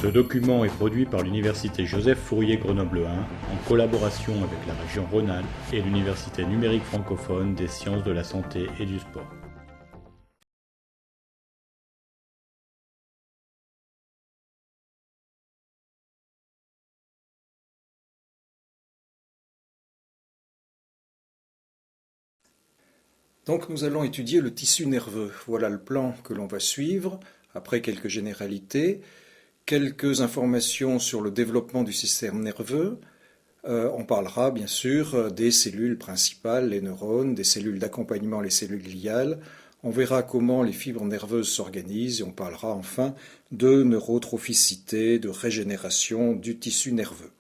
Ce document est produit par l'Université Joseph Fourier Grenoble 1 en collaboration avec la région Rhône-Alpes et l'Université numérique francophone des sciences de la santé et du sport. Donc nous allons étudier le tissu nerveux. Voilà le plan que l'on va suivre, après quelques généralités, quelques informations sur le développement du système nerveux. On parlera bien sûr des cellules principales, les neurones, des cellules d'accompagnement, les cellules gliales. On verra comment les fibres nerveuses s'organisent et on parlera enfin de neurotrophicité, de régénération du tissu nerveux.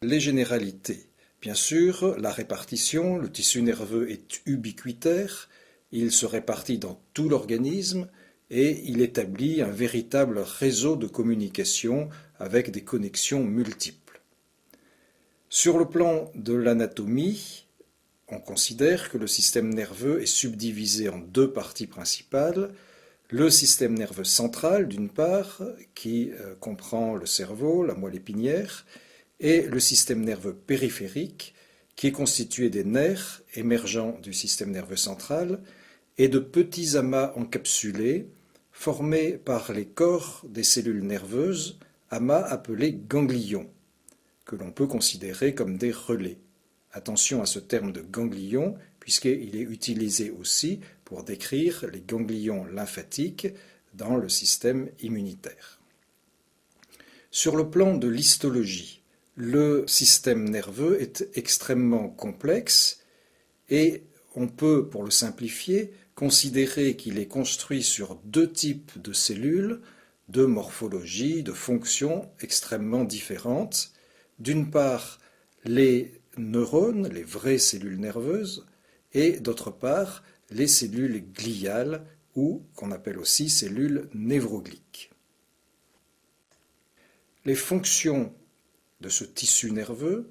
Les généralités. Bien sûr, la répartition, le tissu nerveux est ubiquitaire, il se répartit dans tout l'organisme et il établit un véritable réseau de communication avec des connexions multiples. Sur le plan de l'anatomie, on considère que le système nerveux est subdivisé en deux parties principales. Le système nerveux central, d'une part, qui comprend le cerveau, la moelle épinière, et le système nerveux périphérique, qui est constitué des nerfs émergeants du système nerveux central et de petits amas encapsulés formés par les corps des cellules nerveuses, amas appelés ganglions, que l'on peut considérer comme des relais. Attention à ce terme de ganglion, puisqu'il est utilisé aussi pour décrire les ganglions lymphatiques dans le système immunitaire. Sur le plan de l'histologie, le système nerveux est extrêmement complexe et on peut, pour le simplifier, considérer qu'il est construit sur deux types de cellules, de morphologie, de fonctions extrêmement différentes. D'une part, les neurones, les vraies cellules nerveuses, et d'autre part, les cellules gliales, ou qu'on appelle aussi cellules névrogliques. Les fonctions de ce tissu nerveux,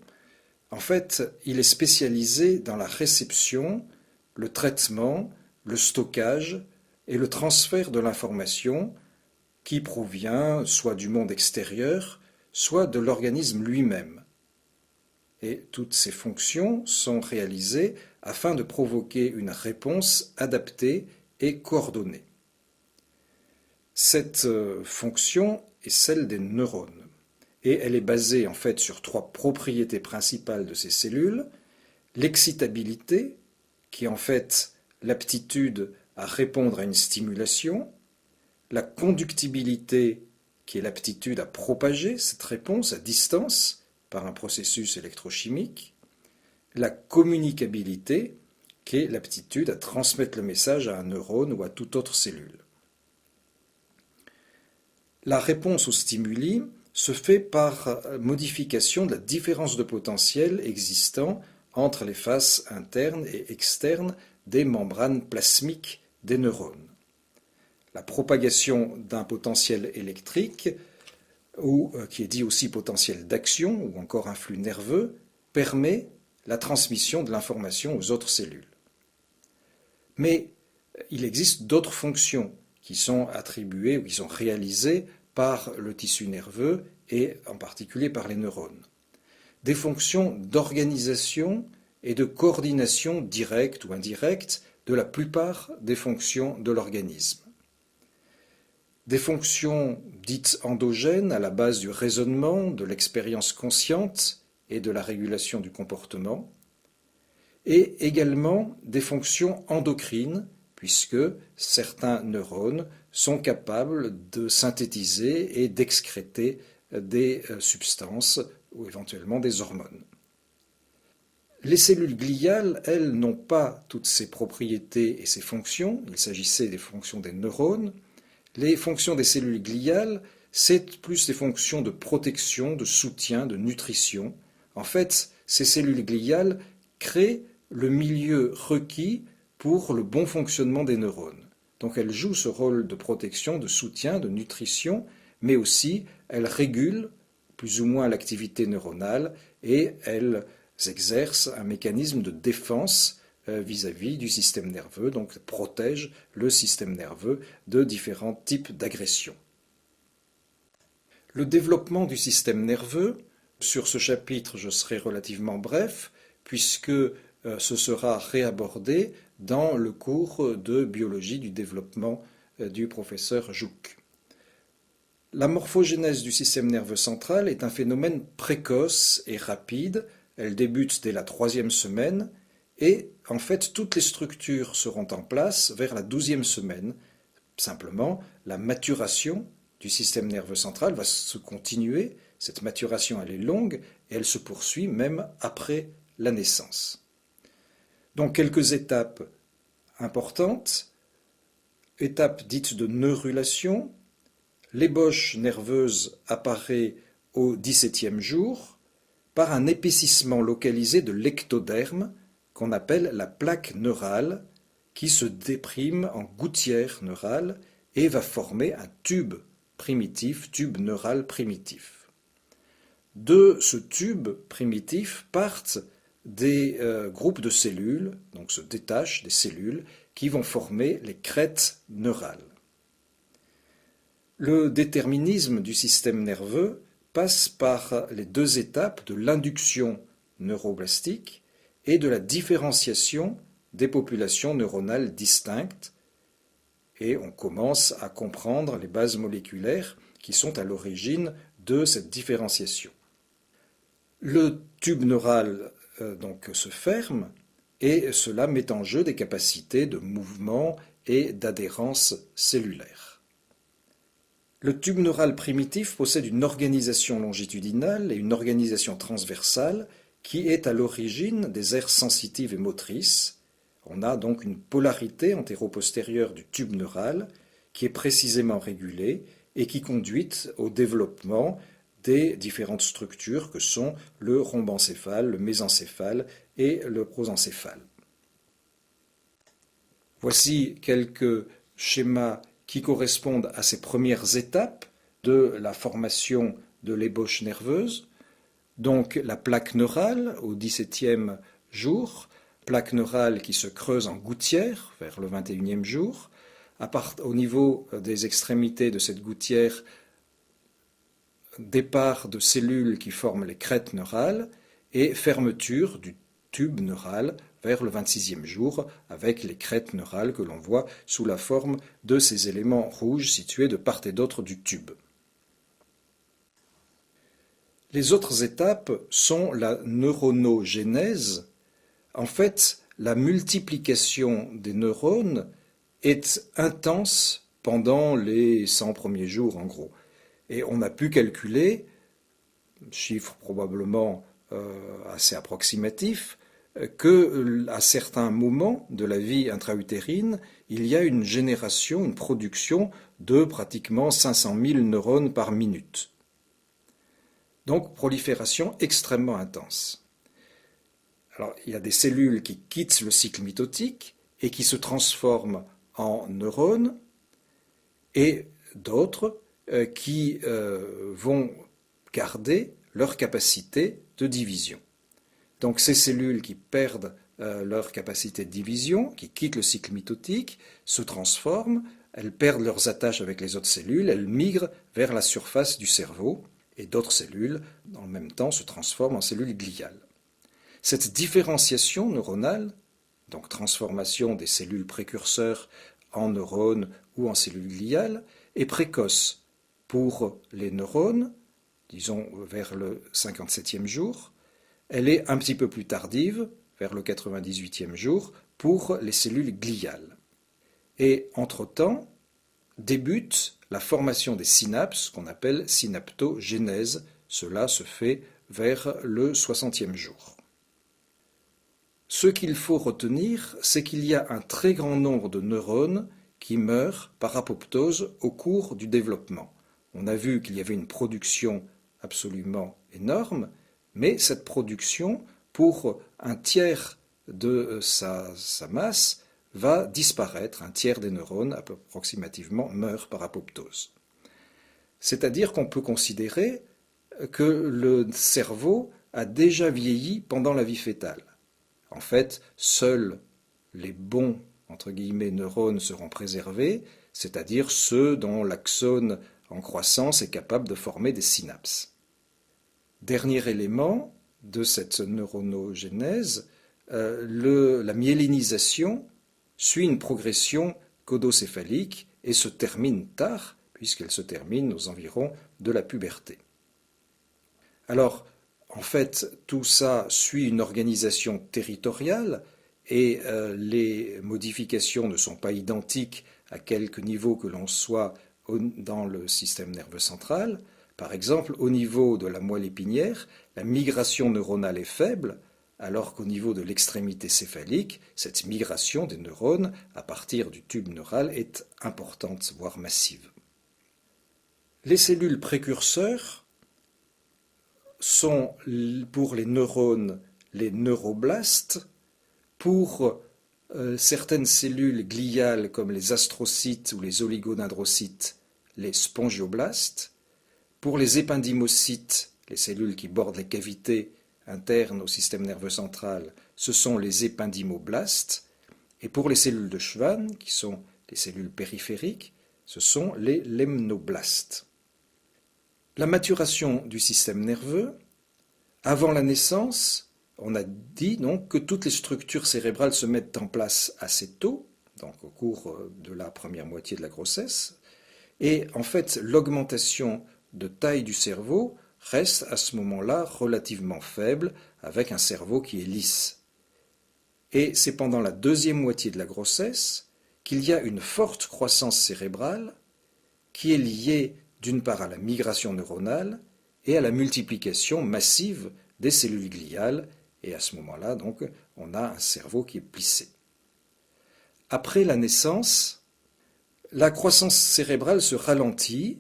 en fait, il est spécialisé dans la réception, le traitement, le stockage et le transfert de l'information qui provient soit du monde extérieur, soit de l'organisme lui-même. Et toutes ces fonctions sont réalisées afin de provoquer une réponse adaptée et coordonnée. Cette fonction est celle des neurones. Et elle est basée en fait sur trois propriétés principales de ces cellules. L'excitabilité, qui est en fait l'aptitude à répondre à une stimulation, la conductibilité, qui est l'aptitude à propager cette réponse à distance par un processus électrochimique, la communicabilité, qui est l'aptitude à transmettre le message à un neurone ou à toute autre cellule. La réponse aux stimuli se fait par modification de la différence de potentiel existant entre les faces internes et externes des membranes plasmiques des neurones. La propagation d'un potentiel électrique, ou qui est dit aussi potentiel d'action, ou encore un flux nerveux, permet la transmission de l'information aux autres cellules. Mais il existe d'autres fonctions qui sont attribuées ou qui sont réalisées par le tissu nerveux et en particulier par les neurones. Des fonctions d'organisation et de coordination directe ou indirecte de la plupart des fonctions de l'organisme. Des fonctions dites endogènes à la base du raisonnement, de l'expérience consciente et de la régulation du comportement, et également des fonctions endocrines, puisque certains neurones sont capables de synthétiser et d'excréter des substances ou éventuellement des hormones. Les cellules gliales, elles, n'ont pas toutes ces propriétés et ces fonctions. Il s'agissait des fonctions des neurones. Les fonctions des cellules gliales, c'est plus des fonctions de protection, de soutien, de nutrition. En fait, ces cellules gliales créent le milieu requis pour le bon fonctionnement des neurones. Donc elles jouent ce rôle de protection, de soutien, de nutrition, mais aussi elles régulent plus ou moins l'activité neuronale et elles exercent un mécanisme de défense vis-à-vis du système nerveux, donc protègent le système nerveux de différents types d'agressions. Le développement du système nerveux, sur ce chapitre je serai relativement bref, puisque ce sera réabordé dans le cours de biologie du développement du professeur Joucq. La morphogénèse du système nerveux central est un phénomène précoce et rapide. Elle débute dès la 3e semaine et en fait toutes les structures seront en place vers la 12e semaine. Simplement, la maturation du système nerveux central va se continuer. Cette maturation, elle est longue et elle se poursuit même après la naissance. Donc quelques étapes importantes. Étape dite de neurulation. L'ébauche nerveuse apparaît au 17e jour par un épaississement localisé de l'ectoderme qu'on appelle la plaque neurale qui se déprime en gouttière neurale et va former un tube primitif, tube neural primitif. De ce tube primitif partent des groupes de cellules, donc se détachent des cellules qui vont former les crêtes neurales. Le déterminisme du système nerveux passe par les 2 étapes de l'induction neuroblastique et de la différenciation des populations neuronales distinctes, et on commence à comprendre les bases moléculaires qui sont à l'origine de cette différenciation. Le tube neural donc se ferme et cela met en jeu des capacités de mouvement et d'adhérence cellulaire. Le tube neural primitif possède une organisation longitudinale et une organisation transversale qui est à l'origine des aires sensitives et motrices. On a donc une polarité antéro-postérieure du tube neural qui est précisément régulée et qui conduit au développement des différentes structures que sont le rhombencéphale, le mésencéphale et le prosencéphale. Voici quelques schémas qui correspondent à ces premières étapes de la formation de l'ébauche nerveuse. Donc la plaque neurale au 17e jour, plaque neurale qui se creuse en gouttière vers le 21e jour. Au niveau des extrémités de cette gouttière, départ de cellules qui forment les crêtes neurales et fermeture du tube neural vers le 26e jour avec les crêtes neurales que l'on voit sous la forme de ces éléments rouges situés de part et d'autre du tube. Les autres étapes sont la neuronogénèse. En fait, la multiplication des neurones est intense pendant les 100 premiers jours en gros. Et on a pu calculer, chiffre probablement assez approximatif, qu'à certains moments de la vie intra-utérine, il y a une génération, une production de pratiquement 500 000 neurones par minute. Donc prolifération extrêmement intense. Alors, il y a des cellules qui quittent le cycle mitotique et qui se transforment en neurones, et d'autres qui vont garder leur capacité de division. Donc ces cellules qui perdent leur capacité de division, qui quittent le cycle mitotique, se transforment, elles perdent leurs attaches avec les autres cellules, elles migrent vers la surface du cerveau, et d'autres cellules, en même temps, se transforment en cellules gliales. Cette différenciation neuronale, donc transformation des cellules précurseurs en neurones ou en cellules gliales, est précoce pour les neurones, disons vers le 57e jour. Elle est un petit peu plus tardive, vers le 98e jour, pour les cellules gliales. Et entre-temps, débute la formation des synapses, qu'on appelle synaptogénèse. Cela se fait vers le 60e jour. Ce qu'il faut retenir, c'est qu'il y a un très grand nombre de neurones qui meurent par apoptose au cours du développement. On a vu qu'il y avait une production absolument énorme, mais cette production, pour un tiers de sa masse, va disparaître. Un tiers des neurones, approximativement, meurent par apoptose. C'est-à-dire qu'on peut considérer que le cerveau a déjà vieilli pendant la vie fœtale. En fait, seuls les bons, entre guillemets, neurones seront préservés, c'est-à-dire ceux dont l'axone en croissance est capable de former des synapses. Dernier élément de cette neuronogénèse, la myélinisation suit une progression caudocéphalique et se termine tard, puisqu'elle se termine aux environs de la puberté. Alors, en fait, tout ça suit une organisation territoriale et les modifications ne sont pas identiques à quelque niveau que l'on soit dans le système nerveux central. Par exemple, au niveau de la moelle épinière, la migration neuronale est faible, alors qu'au niveau de l'extrémité céphalique, cette migration des neurones à partir du tube neural est importante, voire massive. Les cellules précurseurs sont pour les neurones les neuroblastes, pour certaines cellules gliales comme les astrocytes ou les oligodendrocytes, les spongioblastes, pour les épendymocytes, les cellules qui bordent les cavités internes au système nerveux central, ce sont les épendymoblastes, et pour les cellules de Schwann, qui sont les cellules périphériques, ce sont les lemnoblastes. La maturation du système nerveux, avant la naissance, on a dit donc que toutes les structures cérébrales se mettent en place assez tôt, donc au cours de la première moitié de la grossesse, et en fait l'augmentation de taille du cerveau reste à ce moment-là relativement faible, avec un cerveau qui est lisse. Et c'est pendant la deuxième moitié de la grossesse qu'il y a une forte croissance cérébrale qui est liée d'une part à la migration neuronale et à la multiplication massive des cellules gliales, et à ce moment-là, donc, on a un cerveau qui est plissé. Après la naissance, la croissance cérébrale se ralentit,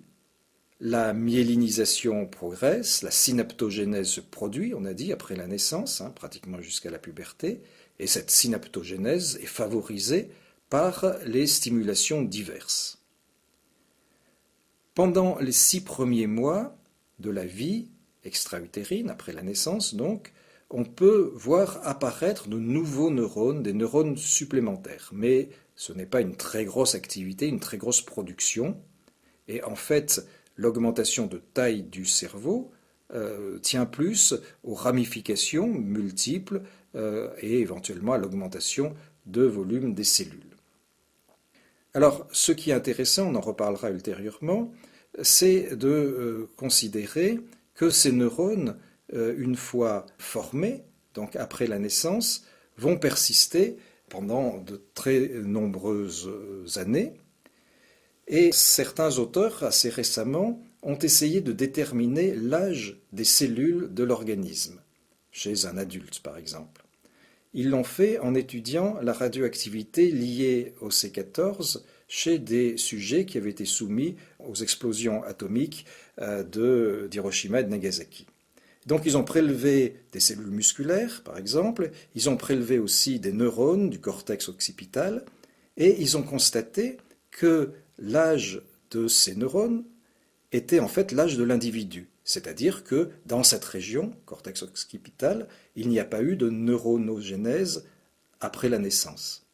la myélinisation progresse, la synaptogénèse se produit, on a dit, après la naissance, pratiquement jusqu'à la puberté, et cette synaptogénèse est favorisée par les stimulations diverses. Pendant les 6 premiers mois de la vie extra-utérine, après la naissance donc, on peut voir apparaître de nouveaux neurones, des neurones supplémentaires, mais ce n'est pas une très grosse activité, une très grosse production, et en fait, l'augmentation de taille du cerveau tient plus aux ramifications multiples et éventuellement à l'augmentation de volume des cellules. Alors, ce qui est intéressant, on en reparlera ultérieurement, c'est de considérer que ces neurones, une fois formés, donc après la naissance, vont persister pendant de très nombreuses années. Et certains auteurs, assez récemment, ont essayé de déterminer l'âge des cellules de l'organisme, chez un adulte par exemple. Ils l'ont fait en étudiant la radioactivité liée au C14 chez des sujets qui avaient été soumis aux explosions atomiques d'Hiroshima et de Nagasaki. Donc ils ont prélevé des cellules musculaires, par exemple, ils ont prélevé aussi des neurones du cortex occipital, et ils ont constaté que l'âge de ces neurones était en fait l'âge de l'individu. C'est-à-dire que dans cette région, cortex occipital, il n'y a pas eu de neuronogénèse après la naissance.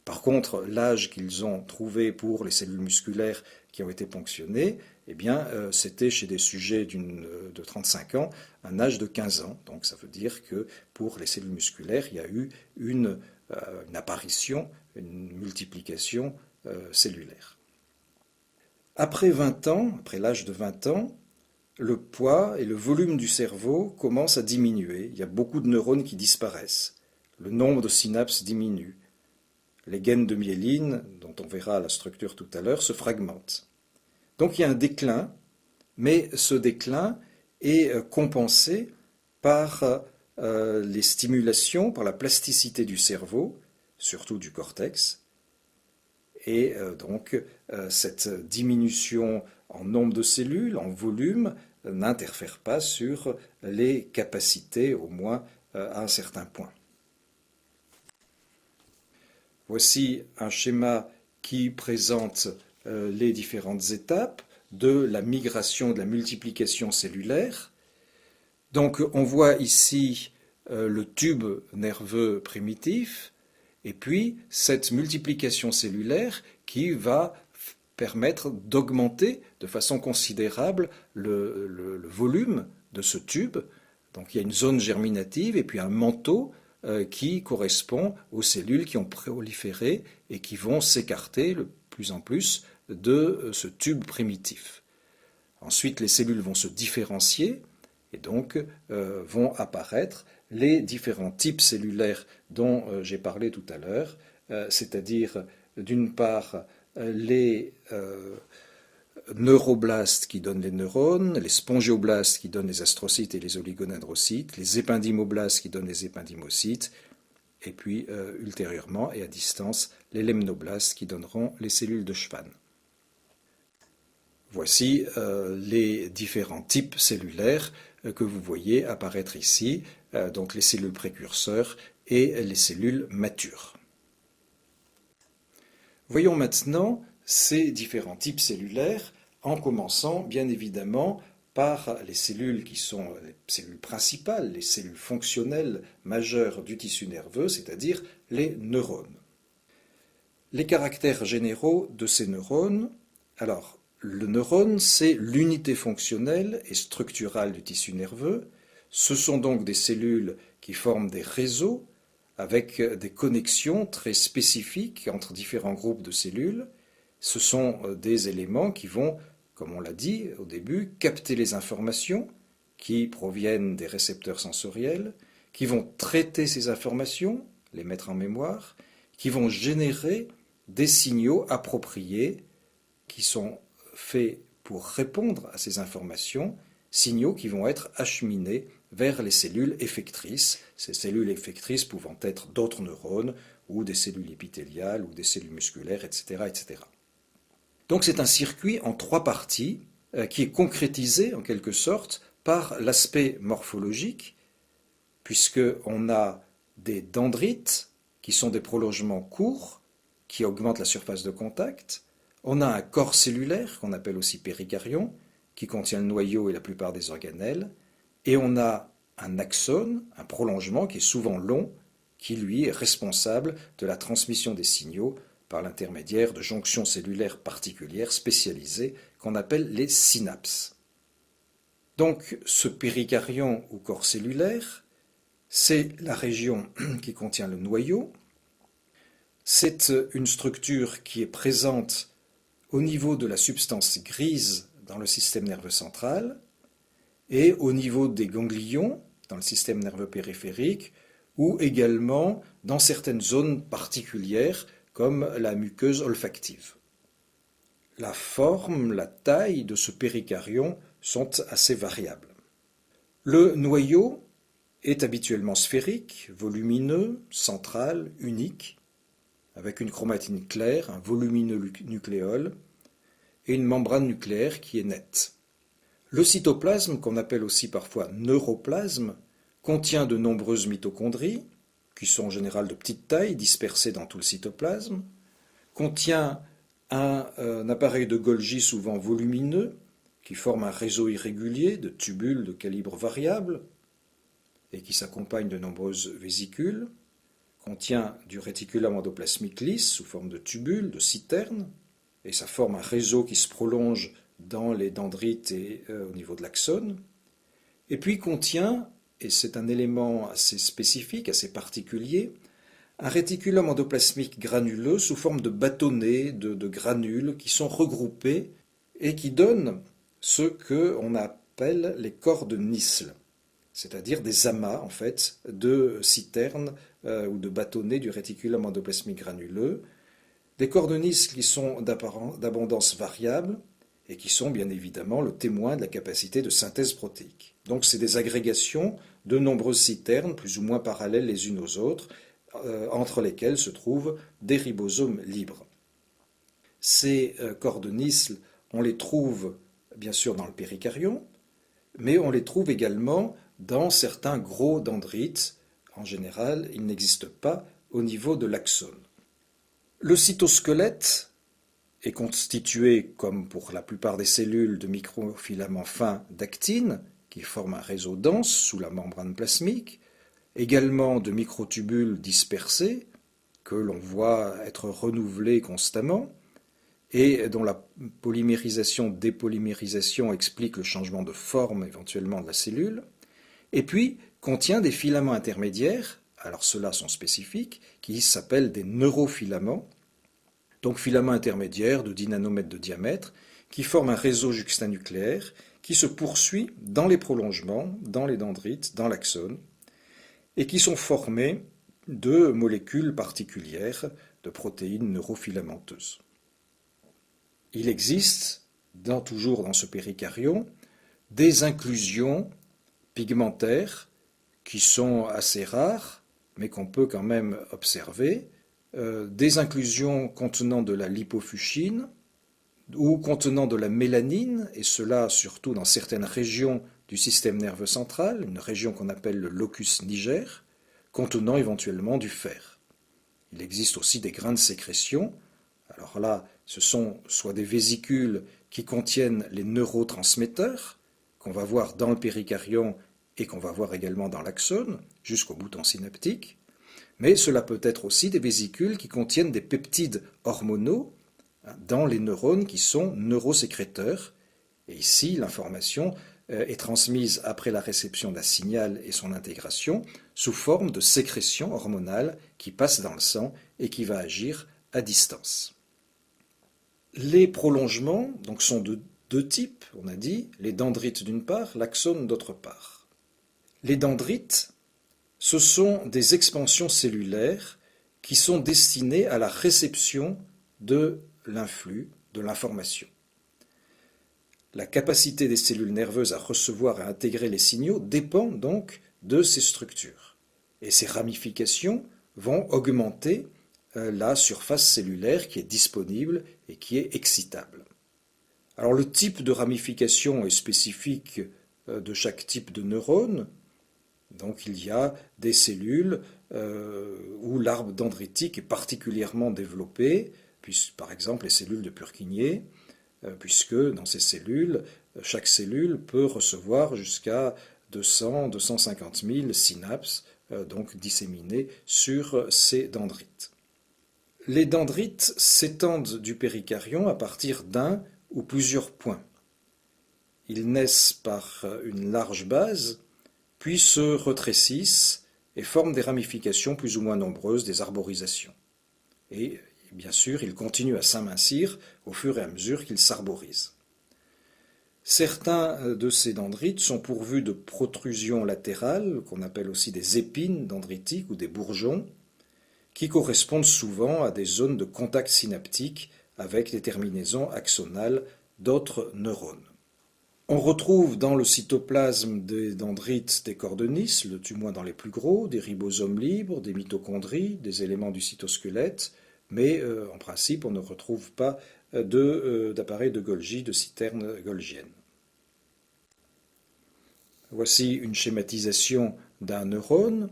Par contre, l'âge qu'ils ont trouvé pour les cellules musculaires qui ont été ponctionnées, eh bien, c'était chez des sujets de 35 ans, un âge de 15 ans. Donc ça veut dire que pour les cellules musculaires, il y a eu une apparition, une multiplication cellulaire. Après 20 ans, après l'âge de 20 ans, le poids et le volume du cerveau commencent à diminuer. Il y a beaucoup de neurones qui disparaissent. Le nombre de synapses diminue. Les gaines de myéline, dont on verra la structure tout à l'heure, se fragmentent. Donc il y a un déclin, mais ce déclin est compensé par les stimulations, par la plasticité du cerveau, surtout du cortex. Et donc cette diminution en nombre de cellules, en volume, n'interfère pas sur les capacités, au moins à un certain point. Voici un schéma qui présente les différentes étapes de la migration, de la multiplication cellulaire. Donc on voit ici le tube nerveux primitif, et puis cette multiplication cellulaire qui va permettre d'augmenter de façon considérable le volume de ce tube. Donc il y a une zone germinative et puis un manteau qui correspond aux cellules qui ont proliféré et qui vont s'écarter de plus en plus de ce tube primitif. Ensuite, les cellules vont se différencier et donc vont apparaître les différents types cellulaires dont j'ai parlé tout à l'heure, c'est-à-dire d'une part les neuroblastes qui donnent les neurones, les spongioblastes qui donnent les astrocytes et les oligodendrocytes, les épendymoblastes qui donnent les épendymocystes, et puis ultérieurement et à distance, les lemnoblastes qui donneront les cellules de Schwann. Voici les différents types cellulaires que vous voyez apparaître ici, donc les cellules précurseurs et les cellules matures. Voyons maintenant ces différents types cellulaires, en commençant bien évidemment par les cellules qui sont les cellules principales, les cellules fonctionnelles majeures du tissu nerveux, c'est-à-dire les neurones. Les caractères généraux de ces neurones, alors le neurone, c'est l'unité fonctionnelle et structurale du tissu nerveux. Ce sont donc des cellules qui forment des réseaux avec des connexions très spécifiques entre différents groupes de cellules. Ce sont des éléments qui vont, comme on l'a dit au début, capter les informations qui proviennent des récepteurs sensoriels, qui vont traiter ces informations, les mettre en mémoire, qui vont générer des signaux appropriés qui sont faits pour répondre à ces informations, signaux qui vont être acheminés vers les cellules effectrices, ces cellules effectrices pouvant être d'autres neurones ou des cellules épithéliales ou des cellules musculaires, etc. etc. Donc c'est un circuit en 3 parties qui est concrétisé en quelque sorte par l'aspect morphologique, puisqu'on a des dendrites qui sont des prolongements courts qui augmentent la surface de contact. On a un corps cellulaire qu'on appelle aussi péricaryon qui contient le noyau et la plupart des organelles. Et on a un axone, un prolongement qui est souvent long, qui lui est responsable de la transmission des signaux par l'intermédiaire de jonctions cellulaires particulières spécialisées qu'on appelle les synapses. Donc ce péricaryon ou corps cellulaire, c'est la région qui contient le noyau. C'est une structure qui est présente au niveau de la substance grise dans le système nerveux central et au niveau des ganglions dans le système nerveux périphérique ou également dans certaines zones particulières comme la muqueuse olfactive. La forme, la taille de ce péricaryon sont assez variables. Le noyau est habituellement sphérique, volumineux, central, unique, avec une chromatine claire, un volumineux nucléole et une membrane nucléaire qui est nette. Le cytoplasme, qu'on appelle aussi parfois neuroplasme, contient de nombreuses mitochondries, qui sont en général de petite taille, dispersées dans tout le cytoplasme, contient un appareil de Golgi souvent volumineux, qui forme un réseau irrégulier de tubules de calibre variable, et qui s'accompagne de nombreuses vésicules, contient du réticulum endoplasmique lisse sous forme de tubules, de citernes, et ça forme un réseau qui se prolonge dans les dendrites et au niveau de l'axone. Et puis contient, et c'est un élément assez spécifique, assez particulier, un réticulum endoplasmique granuleux sous forme de bâtonnets, de granules qui sont regroupés et qui donnent ce qu'on appelle les corps de Nissl, c'est-à-dire des amas en fait de citernes ou de bâtonnets du réticulum endoplasmique granuleux, des corps de Nissl qui sont d'abondance variable et qui sont bien évidemment le témoin de la capacité de synthèse protéique. Donc c'est des agrégations de nombreuses citernes plus ou moins parallèles les unes aux autres, entre lesquelles se trouvent des ribosomes libres. Ces corps de Nissl, on les trouve bien sûr dans le péricaryon, mais on les trouve également dans certains gros dendrites. En général, ils n'existent pas au niveau de l'axone. Le cytosquelette est constitué, comme pour la plupart des cellules, de microfilaments fins d'actine, qui forment un réseau dense sous la membrane plasmique, également de microtubules dispersés, que l'on voit être renouvelés constamment, et dont la polymérisation-dépolymérisation explique le changement de forme éventuellement de la cellule, et puis contient des filaments intermédiaires, alors ceux-là sont spécifiques, qui s'appellent des neurofilaments, donc filaments intermédiaires de 10 nanomètres de diamètre, qui forment un réseau juxtanucléaire qui se poursuit dans les prolongements, dans les dendrites, dans l'axone, et qui sont formés de molécules particulières de protéines neurofilamenteuses. Il existe, toujours dans ce péricaryon, des inclusions pigmentaires qui sont assez rares, mais qu'on peut quand même observer, des inclusions contenant de la lipofuchine ou contenant de la mélanine, et cela surtout dans certaines régions du système nerveux central, une région qu'on appelle le locus niger, contenant éventuellement du fer. Il existe aussi des grains de sécrétion. Alors là, ce sont soit des vésicules qui contiennent les neurotransmetteurs, qu'on va voir dans le péricaryon et qu'on va voir également dans l'axone, jusqu'au bouton synaptique, mais cela peut être aussi des vésicules qui contiennent des peptides hormonaux dans les neurones qui sont neurosécréteurs. Et ici, l'information est transmise après la réception d'un signal et son intégration sous forme de sécrétion hormonale qui passe dans le sang et qui va agir à distance. Les prolongements donc, sont de deux types, on a dit, les dendrites d'une part, l'axone d'autre part. Les dendrites, ce sont des expansions cellulaires qui sont destinées à la réception de l'influx, de l'information. La capacité des cellules nerveuses à recevoir et à intégrer les signaux dépend donc de ces structures. Et ces ramifications vont augmenter la surface cellulaire qui est disponible et qui est excitable. Alors le type de ramification est spécifique de chaque type de neurone. Donc il y a des cellules où l'arbre dendritique est particulièrement développé, par exemple les cellules de Purkinje, puisque dans ces cellules, chaque cellule peut recevoir jusqu'à 200-250 000 synapses, donc disséminées sur ces dendrites. Les dendrites s'étendent du péricaryon à partir d'un ou plusieurs points. Ils naissent par une large base, puis se rétrécissent et forment des ramifications plus ou moins nombreuses, des arborisations. Et bien sûr, ils continuent à s'amincir au fur et à mesure qu'ils s'arborisent. Certains de ces dendrites sont pourvus de protrusions latérales, qu'on appelle aussi des épines dendritiques ou des bourgeons, qui correspondent souvent à des zones de contact synaptique avec les terminaisons axonales d'autres neurones. On retrouve dans le cytoplasme des dendrites des corps de Nice, du moins dans les plus gros, des ribosomes libres, des mitochondries, des éléments du cytosquelette, mais en principe on ne retrouve pas d'appareil de Golgi, de citerne golgienne. Voici une schématisation d'un neurone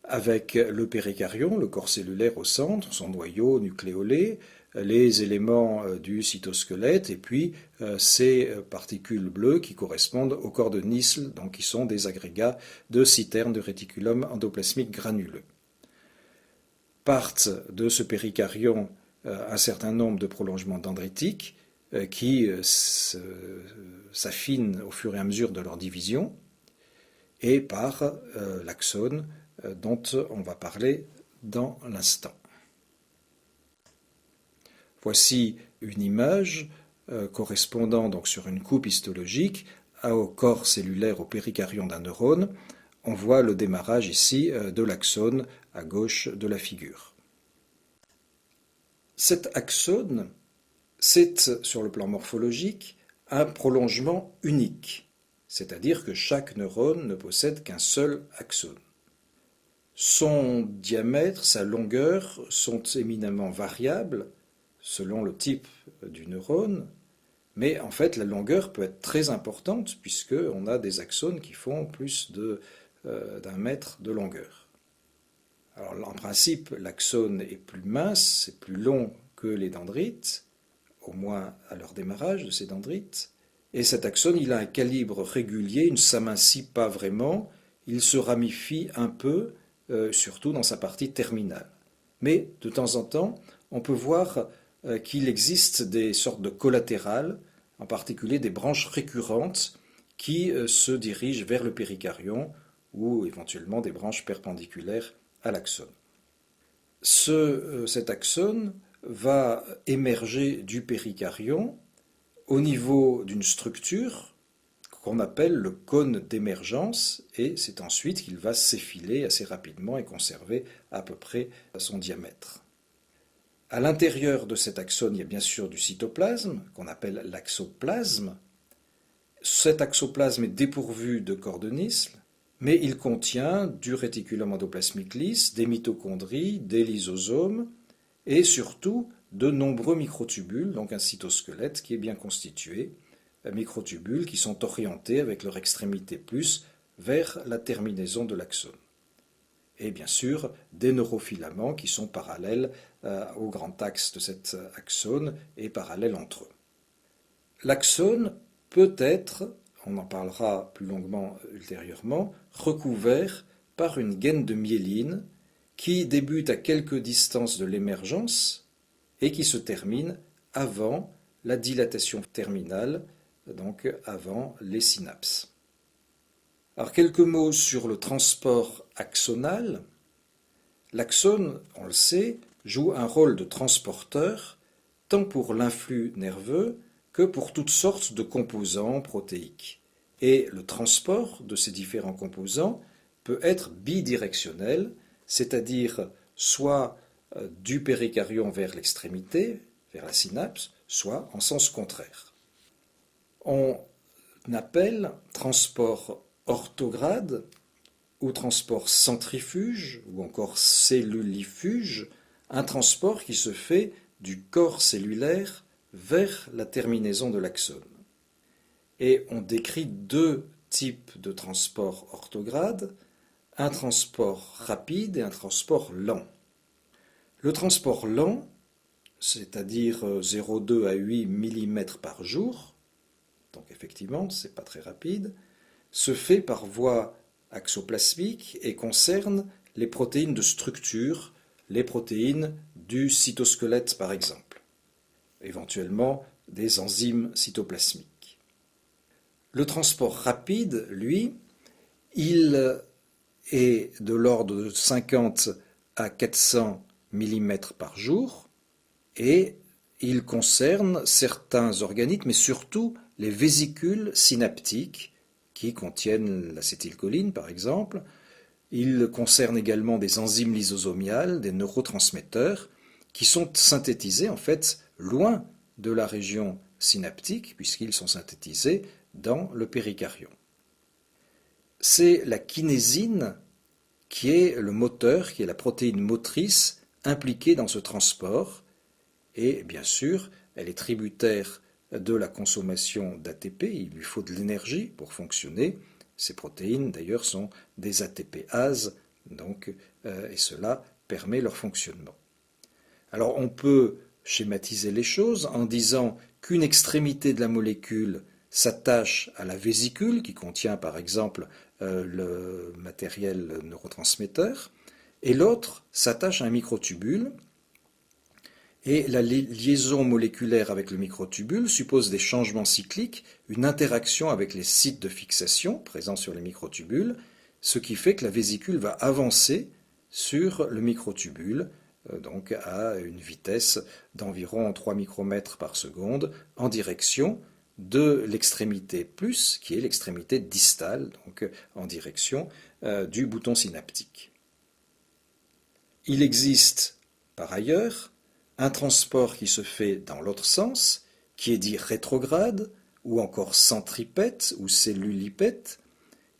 avec le péricaryon, le corps cellulaire au centre, son noyau nucléolé, les éléments du cytosquelette et puis ces particules bleues qui correspondent au corps de Nissl, donc qui sont des agrégats de citernes de réticulum endoplasmique granuleux. Partent de ce péricaryon un certain nombre de prolongements dendritiques qui s'affinent au fur et à mesure de leur division et par l'axone dont on va parler dans l'instant. Voici une image correspondant donc sur une coupe histologique au corps cellulaire, au péricaryon d'un neurone. On voit le démarrage ici de l'axone à gauche de la figure. Cet axone, c'est, sur le plan morphologique, un prolongement unique, c'est-à-dire que chaque neurone ne possède qu'un seul axone. Son diamètre, sa longueur sont éminemment variables selon le type du neurone, mais en fait la longueur peut être très importante puisqu'on a des axones qui font plus d'un mètre de longueur. Alors en principe, l'axone est plus mince, c'est plus long que les dendrites, au moins à leur démarrage de ces dendrites, et cet axone il a un calibre régulier, il ne s'amincit pas vraiment, il se ramifie un peu, surtout dans sa partie terminale. Mais de temps en temps, on peut voir qu'il existe des sortes de collatérales, en particulier des branches récurrentes qui se dirigent vers le péricaryon ou éventuellement des branches perpendiculaires à l'axone. Cet axone va émerger du péricaryon au niveau d'une structure qu'on appelle le cône d'émergence, et c'est ensuite qu'il va s'effiler assez rapidement et conserver à peu près son diamètre. À l'intérieur de cet axone, il y a bien sûr du cytoplasme, qu'on appelle l'axoplasme. Cet axoplasme est dépourvu de corps de Nissl, mais il contient du réticulum endoplasmique lisse, des mitochondries, des lysosomes, et surtout de nombreux microtubules, donc un cytosquelette qui est bien constitué, microtubules qui sont orientés avec leur extrémité plus vers la terminaison de l'axone. Et bien sûr, des neurofilaments qui sont parallèles au grand axe de cet axone et parallèles entre eux. L'axone peut être, on en parlera plus longuement ultérieurement, recouvert par une gaine de myéline qui débute à quelque distance de l'émergence et qui se termine avant la dilatation terminale, donc avant les synapses. Alors quelques mots sur le transport axonal. L'axone, on le sait, joue un rôle de transporteur tant pour l'influx nerveux que pour toutes sortes de composants protéiques. Et le transport de ces différents composants peut être bidirectionnel, c'est-à-dire soit du péricaryon vers l'extrémité, vers la synapse, soit en sens contraire. On appelle transport orthograde ou transport centrifuge ou encore cellulifuge un transport qui se fait du corps cellulaire vers la terminaison de l'axone. Et on décrit deux types de transport orthograde, un transport rapide et un transport lent. Le transport lent, c'est-à-dire 0,2 à 8 mm par jour, donc effectivement, ce n'est pas très rapide, se fait par voie axoplasmique et concerne les protéines de structure, les protéines du cytosquelette par exemple, éventuellement des enzymes cytoplasmiques. Le transport rapide, lui, il est de l'ordre de 50 à 400 mm par jour et il concerne certains organites, mais surtout les vésicules synaptiques qui contiennent l'acétylcholine par exemple. Il concerne également des enzymes lysosomiales, des neurotransmetteurs qui sont synthétisés en fait loin de la région synaptique puisqu'ils sont synthétisés dans le péricaryon. C'est la kinésine qui est le moteur, qui est la protéine motrice impliquée dans ce transport et bien sûr elle est tributaire de la consommation d'ATP, il lui faut de l'énergie pour fonctionner. Ces protéines d'ailleurs sont des ATPases et cela permet leur fonctionnement. Alors on peut schématiser les choses en disant qu'une extrémité de la molécule s'attache à la vésicule qui contient par exemple le matériel neurotransmetteur et l'autre s'attache à un microtubule. Et la liaison moléculaire avec le microtubule suppose des changements cycliques, une interaction avec les sites de fixation présents sur les microtubules, ce qui fait que la vésicule va avancer sur le microtubule, donc à une vitesse d'environ 3 micromètres par seconde, en direction de l'extrémité plus, qui est l'extrémité distale, donc en direction du bouton synaptique. Il existe par ailleurs un transport qui se fait dans l'autre sens, qui est dit rétrograde, ou encore centripète ou cellulipète,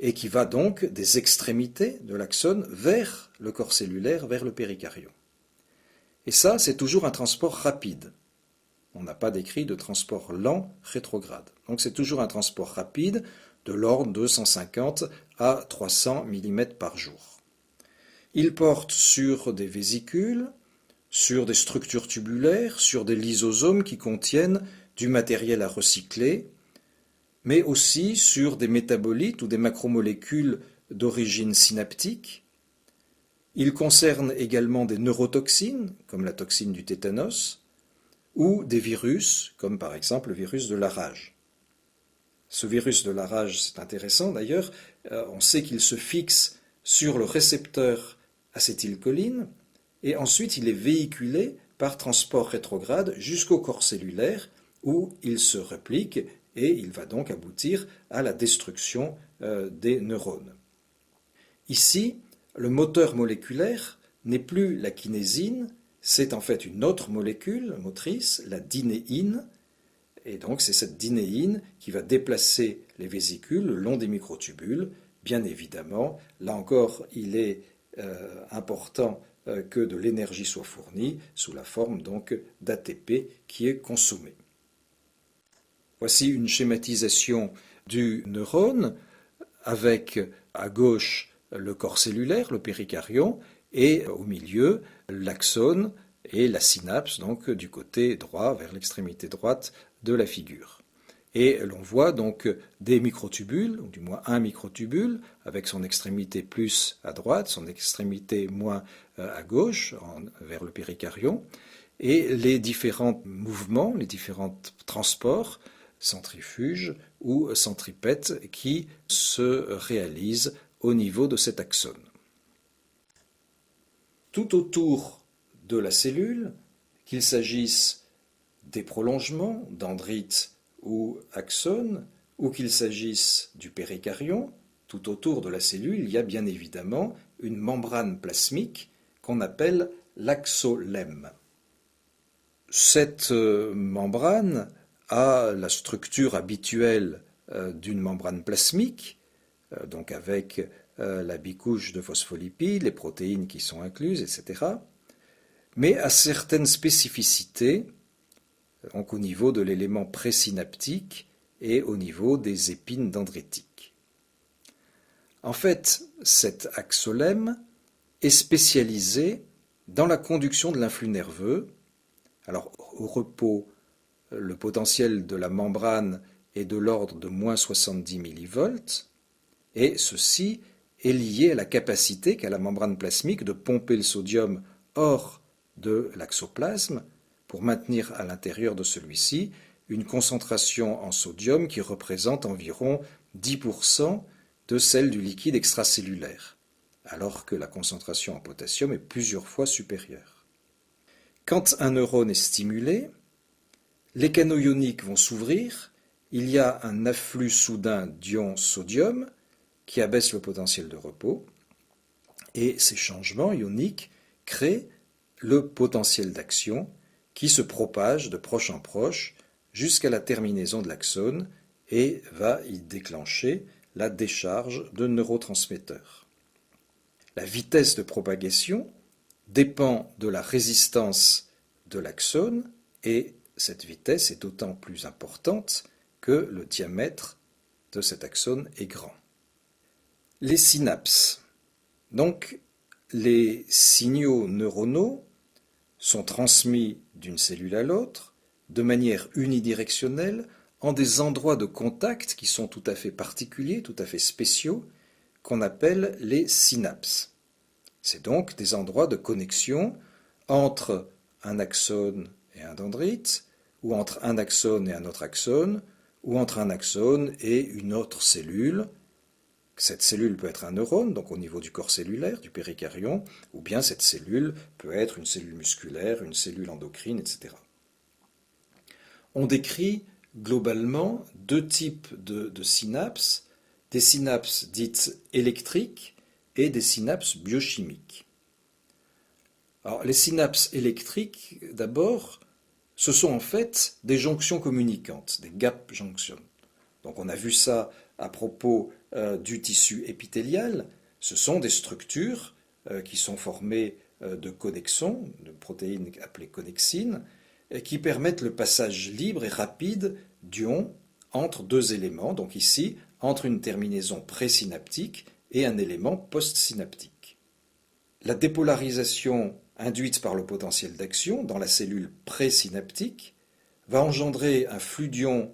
et qui va donc des extrémités de l'axone vers le corps cellulaire, vers le péricaryon. Et ça, c'est toujours un transport rapide. On n'a pas décrit de transport lent rétrograde. Donc c'est toujours un transport rapide de l'ordre de 150 à 300 mm par jour. Il porte sur des vésicules, sur des structures tubulaires, sur des lysosomes qui contiennent du matériel à recycler, mais aussi sur des métabolites ou des macromolécules d'origine synaptique. Il concerne également des neurotoxines, comme la toxine du tétanos, ou des virus, comme par exemple le virus de la rage. Ce virus de la rage, c'est intéressant d'ailleurs, on sait qu'il se fixe sur le récepteur acétylcholine et ensuite il est véhiculé par transport rétrograde jusqu'au corps cellulaire où il se réplique et il va donc aboutir à la destruction des neurones. Ici, le moteur moléculaire n'est plus la kinésine, c'est en fait une autre molécule motrice, la dynéine, et donc c'est cette dynéine qui va déplacer les vésicules le long des microtubules. Bien évidemment, là encore, il est important que de l'énergie soit fournie sous la forme donc d'ATP qui est consommé. Voici une schématisation du neurone avec à gauche le corps cellulaire, le péricaryon, et au milieu l'axone et la synapse, donc du côté droit vers l'extrémité droite de la figure. Et l'on voit donc des microtubules, ou du moins un microtubule, avec son extrémité plus à droite, son extrémité moins à gauche, vers le péricaryon, et les différents mouvements, les différents transports, centrifuges ou centripètes, qui se réalisent au niveau de cet axone. Tout autour de la cellule, qu'il s'agisse des prolongements, dendrites ou axones, ou qu'il s'agisse du péricaryon, tout autour de la cellule, il y a bien évidemment une membrane plasmique qu'on appelle l'axolème. Cette membrane a la structure habituelle d'une membrane plasmique, donc avec la bicouche de phospholipides, les protéines qui sont incluses, etc., mais a certaines spécificités, donc au niveau de l'élément présynaptique et au niveau des épines dendritiques. En fait, cet axolème est spécialisé dans la conduction de l'influx nerveux. Alors, au repos, le potentiel de la membrane est de l'ordre de moins 70 millivolts, et ceci est lié à la capacité qu'a la membrane plasmique de pomper le sodium hors de l'axoplasme pour maintenir à l'intérieur de celui-ci une concentration en sodium qui représente environ 10% de celle du liquide extracellulaire, alors que la concentration en potassium est plusieurs fois supérieure. Quand un neurone est stimulé, les canaux ioniques vont s'ouvrir, il y a un afflux soudain d'ions sodium qui abaisse le potentiel de repos, et ces changements ioniques créent le potentiel d'action qui se propage de proche en proche jusqu'à la terminaison de l'axone et va y déclencher la décharge de neurotransmetteurs. La vitesse de propagation dépend de la résistance de l'axone et cette vitesse est d'autant plus importante que le diamètre de cet axone est grand. Les synapses. Donc, les signaux neuronaux sont transmis d'une cellule à l'autre de manière unidirectionnelle en des endroits de contact qui sont tout à fait particuliers, tout à fait spéciaux, qu'on appelle les synapses. C'est donc des endroits de connexion entre un axone et un dendrite, ou entre un axone et un autre axone, ou entre un axone et une autre cellule. Cette cellule peut être un neurone, donc au niveau du corps cellulaire, du péricaryon, ou bien cette cellule peut être une cellule musculaire, une cellule endocrine, etc. On décrit globalement deux types de synapses, des synapses dites électriques et des synapses biochimiques. Alors, les synapses électriques, d'abord, ce sont en fait des jonctions communicantes, des gap junctions. Donc on a vu ça à propos du tissu épithélial. Ce sont des structures qui sont formées de connexons, de protéines appelées connexines, qui permettent le passage libre et rapide d'ions entre deux éléments, donc ici, entre une terminaison présynaptique et un élément postsynaptique. La dépolarisation induite par le potentiel d'action dans la cellule présynaptique va engendrer un flux d'ions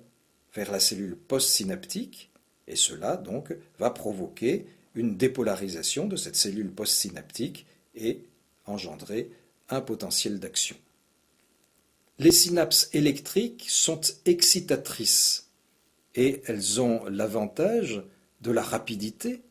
vers la cellule postsynaptique, et cela donc va provoquer une dépolarisation de cette cellule postsynaptique et engendrer un potentiel d'action. Les synapses électriques sont excitatrices et elles ont l'avantage de la rapidité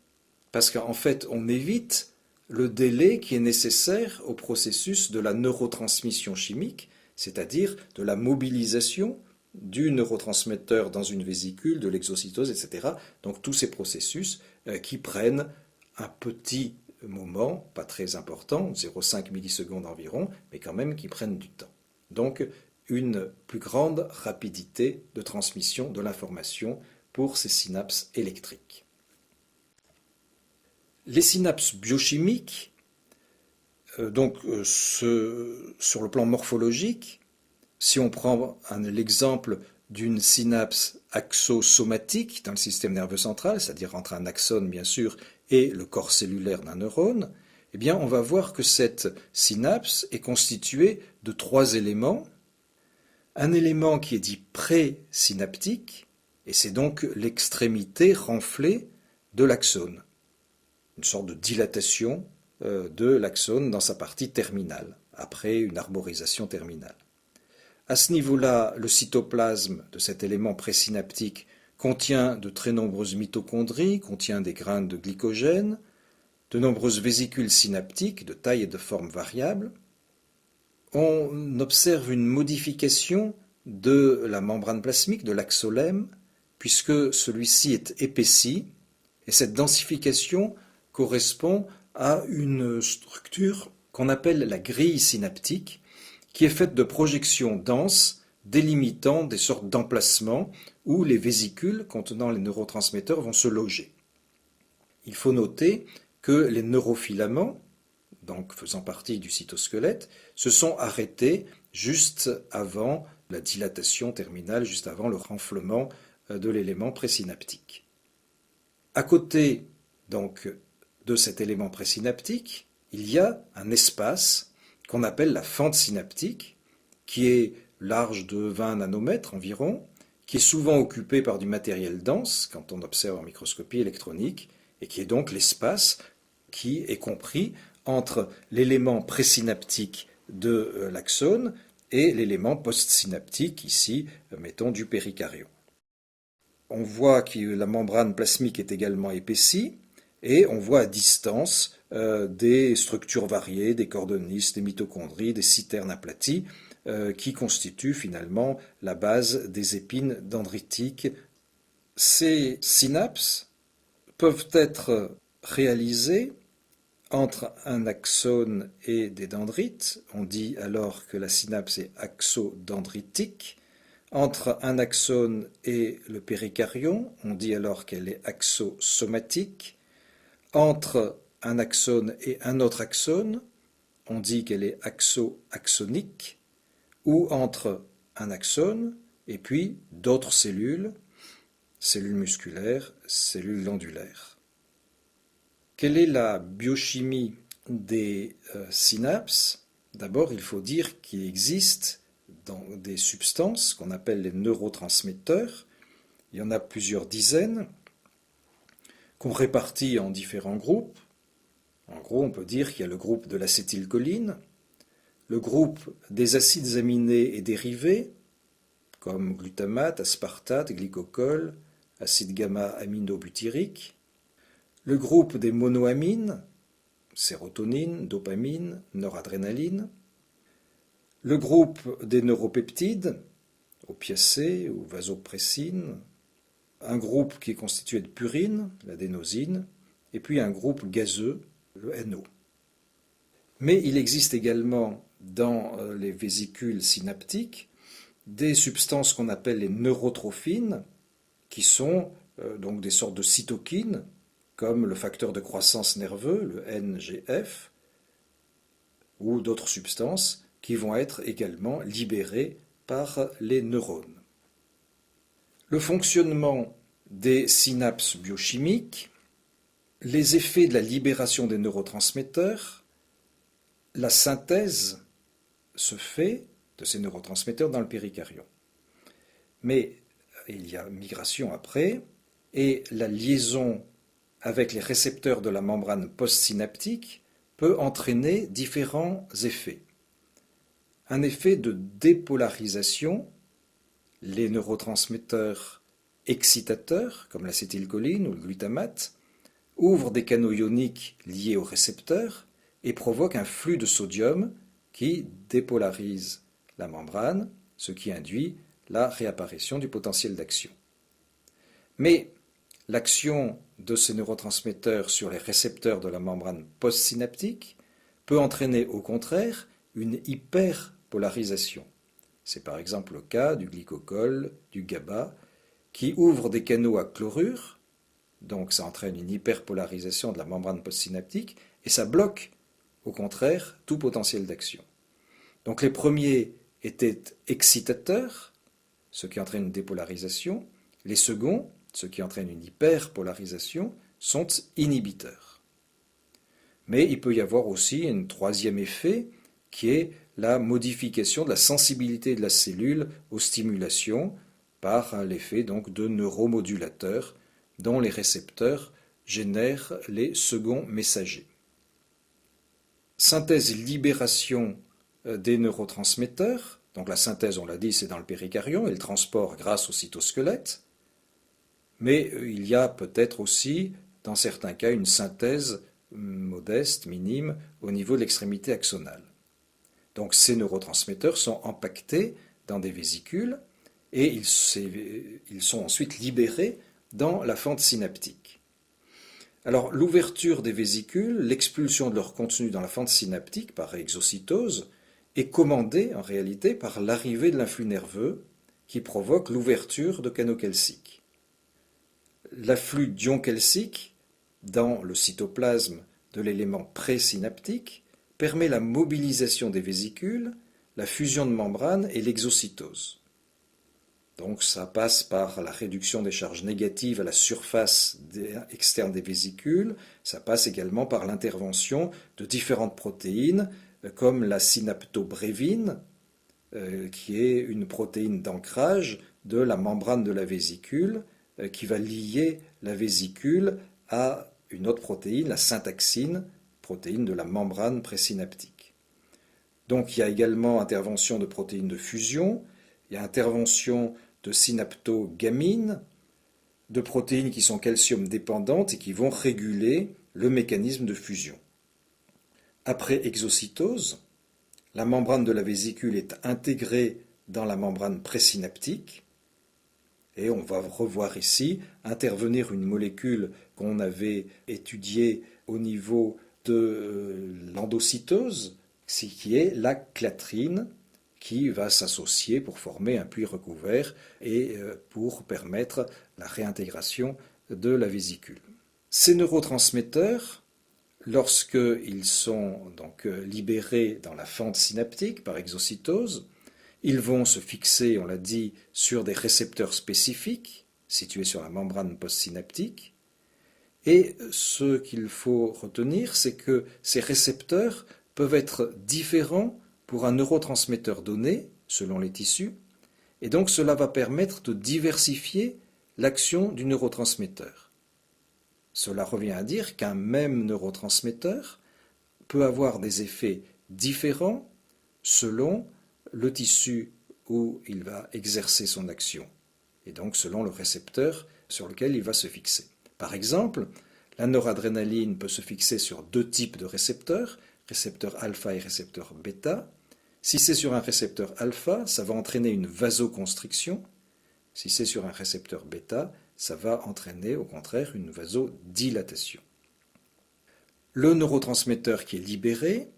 parce qu'en fait on évite le délai qui est nécessaire au processus de la neurotransmission chimique, c'est-à-dire de la mobilisation du neurotransmetteur dans une vésicule, de l'exocytose, etc. Donc tous ces processus qui prennent un petit moment, pas très important, 0,5 millisecondes environ, mais quand même qui prennent du temps. Donc une plus grande rapidité de transmission de l'information pour ces synapses électriques. Les synapses biochimiques, sur le plan morphologique, si on prend l'exemple d'une synapse axosomatique dans le système nerveux central, c'est-à-dire entre un axone bien sûr et le corps cellulaire d'un neurone, eh bien on va voir que cette synapse est constituée de 3 éléments. Un élément qui est dit présynaptique, et c'est donc l'extrémité renflée de l'axone, une sorte de dilatation de l'axone dans sa partie terminale, après une arborisation terminale. À ce niveau-là, le cytoplasme de cet élément présynaptique contient de très nombreuses mitochondries, contient des graines de glycogène, de nombreuses vésicules synaptiques de taille et de forme variables. On observe une modification de la membrane plasmique, de l'axolème, puisque celui-ci est épaissi, et cette densification correspond à une structure qu'on appelle la grille synaptique, qui est faite de projections denses délimitant des sortes d'emplacements où les vésicules contenant les neurotransmetteurs vont se loger. Il faut noter que les neurofilaments, donc faisant partie du cytosquelette, se sont arrêtés juste avant la dilatation terminale, juste avant le renflement de l'élément présynaptique. À côté donc de cet élément présynaptique, il y a un espace qu'on appelle la fente synaptique, qui est large de 20 nanomètres environ, qui est souvent occupée par du matériel dense quand on observe en microscopie électronique, et qui est donc l'espace qui est compris entre l'élément présynaptique de l'axone et l'élément postsynaptique, ici, mettons du péricaryon. On voit que la membrane plasmique est également épaissie, et on voit à distance des structures variées, des cordonistes, des mitochondries, des citernes aplaties, qui constituent finalement la base des épines dendritiques. Ces synapses peuvent être réalisées entre un axone et des dendrites. On dit alors que la synapse est axodendritique. Entre un axone et le péricaryon, on dit alors qu'elle est axosomatique. Entre un axone et un autre axone, on dit qu'elle est axo-axonique, ou entre un axone et puis d'autres cellules, cellules musculaires, cellules glandulaires. Quelle est la biochimie des synapses? D'abord, il faut dire qu'il existe dans des substances qu'on appelle les neurotransmetteurs. Il y en a plusieurs dizaines, qu'on répartit en différents groupes. En gros, on peut dire qu'il y a le groupe de l'acétylcholine, le groupe des acides aminés et dérivés, comme glutamate, aspartate, glycocol, acide gamma-aminobutyrique, le groupe des monoamines, sérotonine, dopamine, noradrénaline, le groupe des neuropeptides, opiacés ou vasopressine, un groupe qui est constitué de purine, l'adénosine, et puis un groupe gazeux, le NO. Mais il existe également dans les vésicules synaptiques des substances qu'on appelle les neurotrophines, qui sont donc des sortes de cytokines, comme le facteur de croissance nerveux, le NGF, ou d'autres substances qui vont être également libérées par les neurones. Le fonctionnement des synapses biochimiques, les effets de la libération des neurotransmetteurs, la synthèse se fait de ces neurotransmetteurs dans le péricaryon. Mais il y a migration après, et la liaison avec les récepteurs de la membrane postsynaptique peut entraîner différents effets. un effet de dépolarisation. Les neurotransmetteurs excitateurs, comme l'acétylcholine ou le glutamate, ouvrent des canaux ioniques liés aux récepteurs et provoquent un flux de sodium qui dépolarise la membrane, ce qui induit la réapparition du potentiel d'action. Mais l'action de ces neurotransmetteurs sur les récepteurs de la membrane postsynaptique peut entraîner au contraire une hyperpolarisation. C'est par exemple le cas du glycocol, du GABA, qui ouvrent des canaux à chlorure, donc ça entraîne une hyperpolarisation de la membrane postsynaptique, et ça bloque au contraire tout potentiel d'action. Donc les premiers étaient excitateurs, ce qui entraîne une dépolarisation, les seconds, ce qui entraîne une hyperpolarisation, sont inhibiteurs. Mais il peut y avoir aussi un troisième effet qui est la modification de la sensibilité de la cellule aux stimulations par l'effet donc de neuromodulateurs dont les récepteurs génèrent les seconds messagers. Synthèse-libération des neurotransmetteurs. Donc la synthèse, on l'a dit, c'est dans le péricardion et le transport grâce au cytosquelette. Mais il y a peut-être aussi, dans certains cas, une synthèse modeste, minime, au niveau de l'extrémité axonale. Donc ces neurotransmetteurs sont empaquetés dans des vésicules et ils sont ensuite libérés dans la fente synaptique. Alors l'ouverture des vésicules, l'expulsion de leur contenu dans la fente synaptique par exocytose est commandée en réalité par l'arrivée de l'influx nerveux qui provoque l'ouverture de canaux calciques. L'afflux d'ions calciques dans le cytoplasme de l'élément présynaptique permet la mobilisation des vésicules, la fusion de membranes et l'exocytose. Donc ça passe par la réduction des charges négatives à la surface externe des vésicules, ça passe également par l'intervention de différentes protéines comme la synaptobrévine, qui est une protéine d'ancrage de la membrane de la vésicule, qui va lier la vésicule à une autre protéine, la syntaxine, protéine de la membrane présynaptique. Donc il y a également intervention de protéines de fusion, il y a intervention de synaptogamines, de protéines qui sont calcium dépendantes et qui vont réguler le mécanisme de fusion. Après exocytose, la membrane de la vésicule est intégrée dans la membrane présynaptique et on va revoir ici intervenir une molécule qu'on avait étudiée au niveau de l'endocytose, qui est la clatrine, qui va s'associer pour former un puits recouvert et pour permettre la réintégration de la vésicule. Ces neurotransmetteurs, lorsqu'ils sont donc libérés dans la fente synaptique par exocytose, ils vont se fixer, on l'a dit, sur des récepteurs spécifiques situés sur la membrane postsynaptique. Et ce qu'il faut retenir, c'est que ces récepteurs peuvent être différents pour un neurotransmetteur donné, selon les tissus, et donc cela va permettre de diversifier l'action du neurotransmetteur. Cela revient à dire qu'un même neurotransmetteur peut avoir des effets différents selon le tissu où il va exercer son action, et donc selon le récepteur sur lequel il va se fixer. Par exemple, la noradrénaline peut se fixer sur deux types de récepteurs, récepteur alpha et récepteur bêta. Si c'est sur un récepteur alpha, ça va entraîner une vasoconstriction. Si c'est sur un récepteur bêta, ça va entraîner au contraire une vasodilatation. Le neurotransmetteur qui est libéré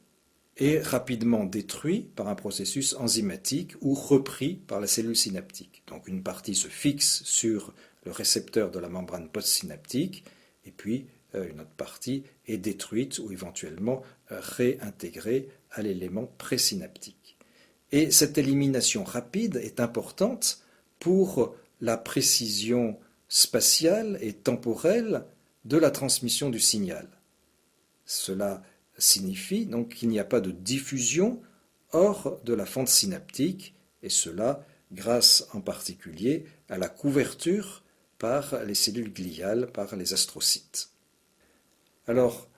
est rapidement détruit par un processus enzymatique ou repris par la cellule synaptique. Donc une partie se fixe sur le récepteur de la membrane postsynaptique et puis une autre partie est détruite ou éventuellement réintégrée à l'élément présynaptique. Et cette élimination rapide est importante pour la précision spatiale et temporelle de la transmission du signal. Cela signifie donc qu'il n'y a pas de diffusion hors de la fente synaptique, et cela grâce en particulier à la couverture par les cellules gliales, par les astrocytes. Alors,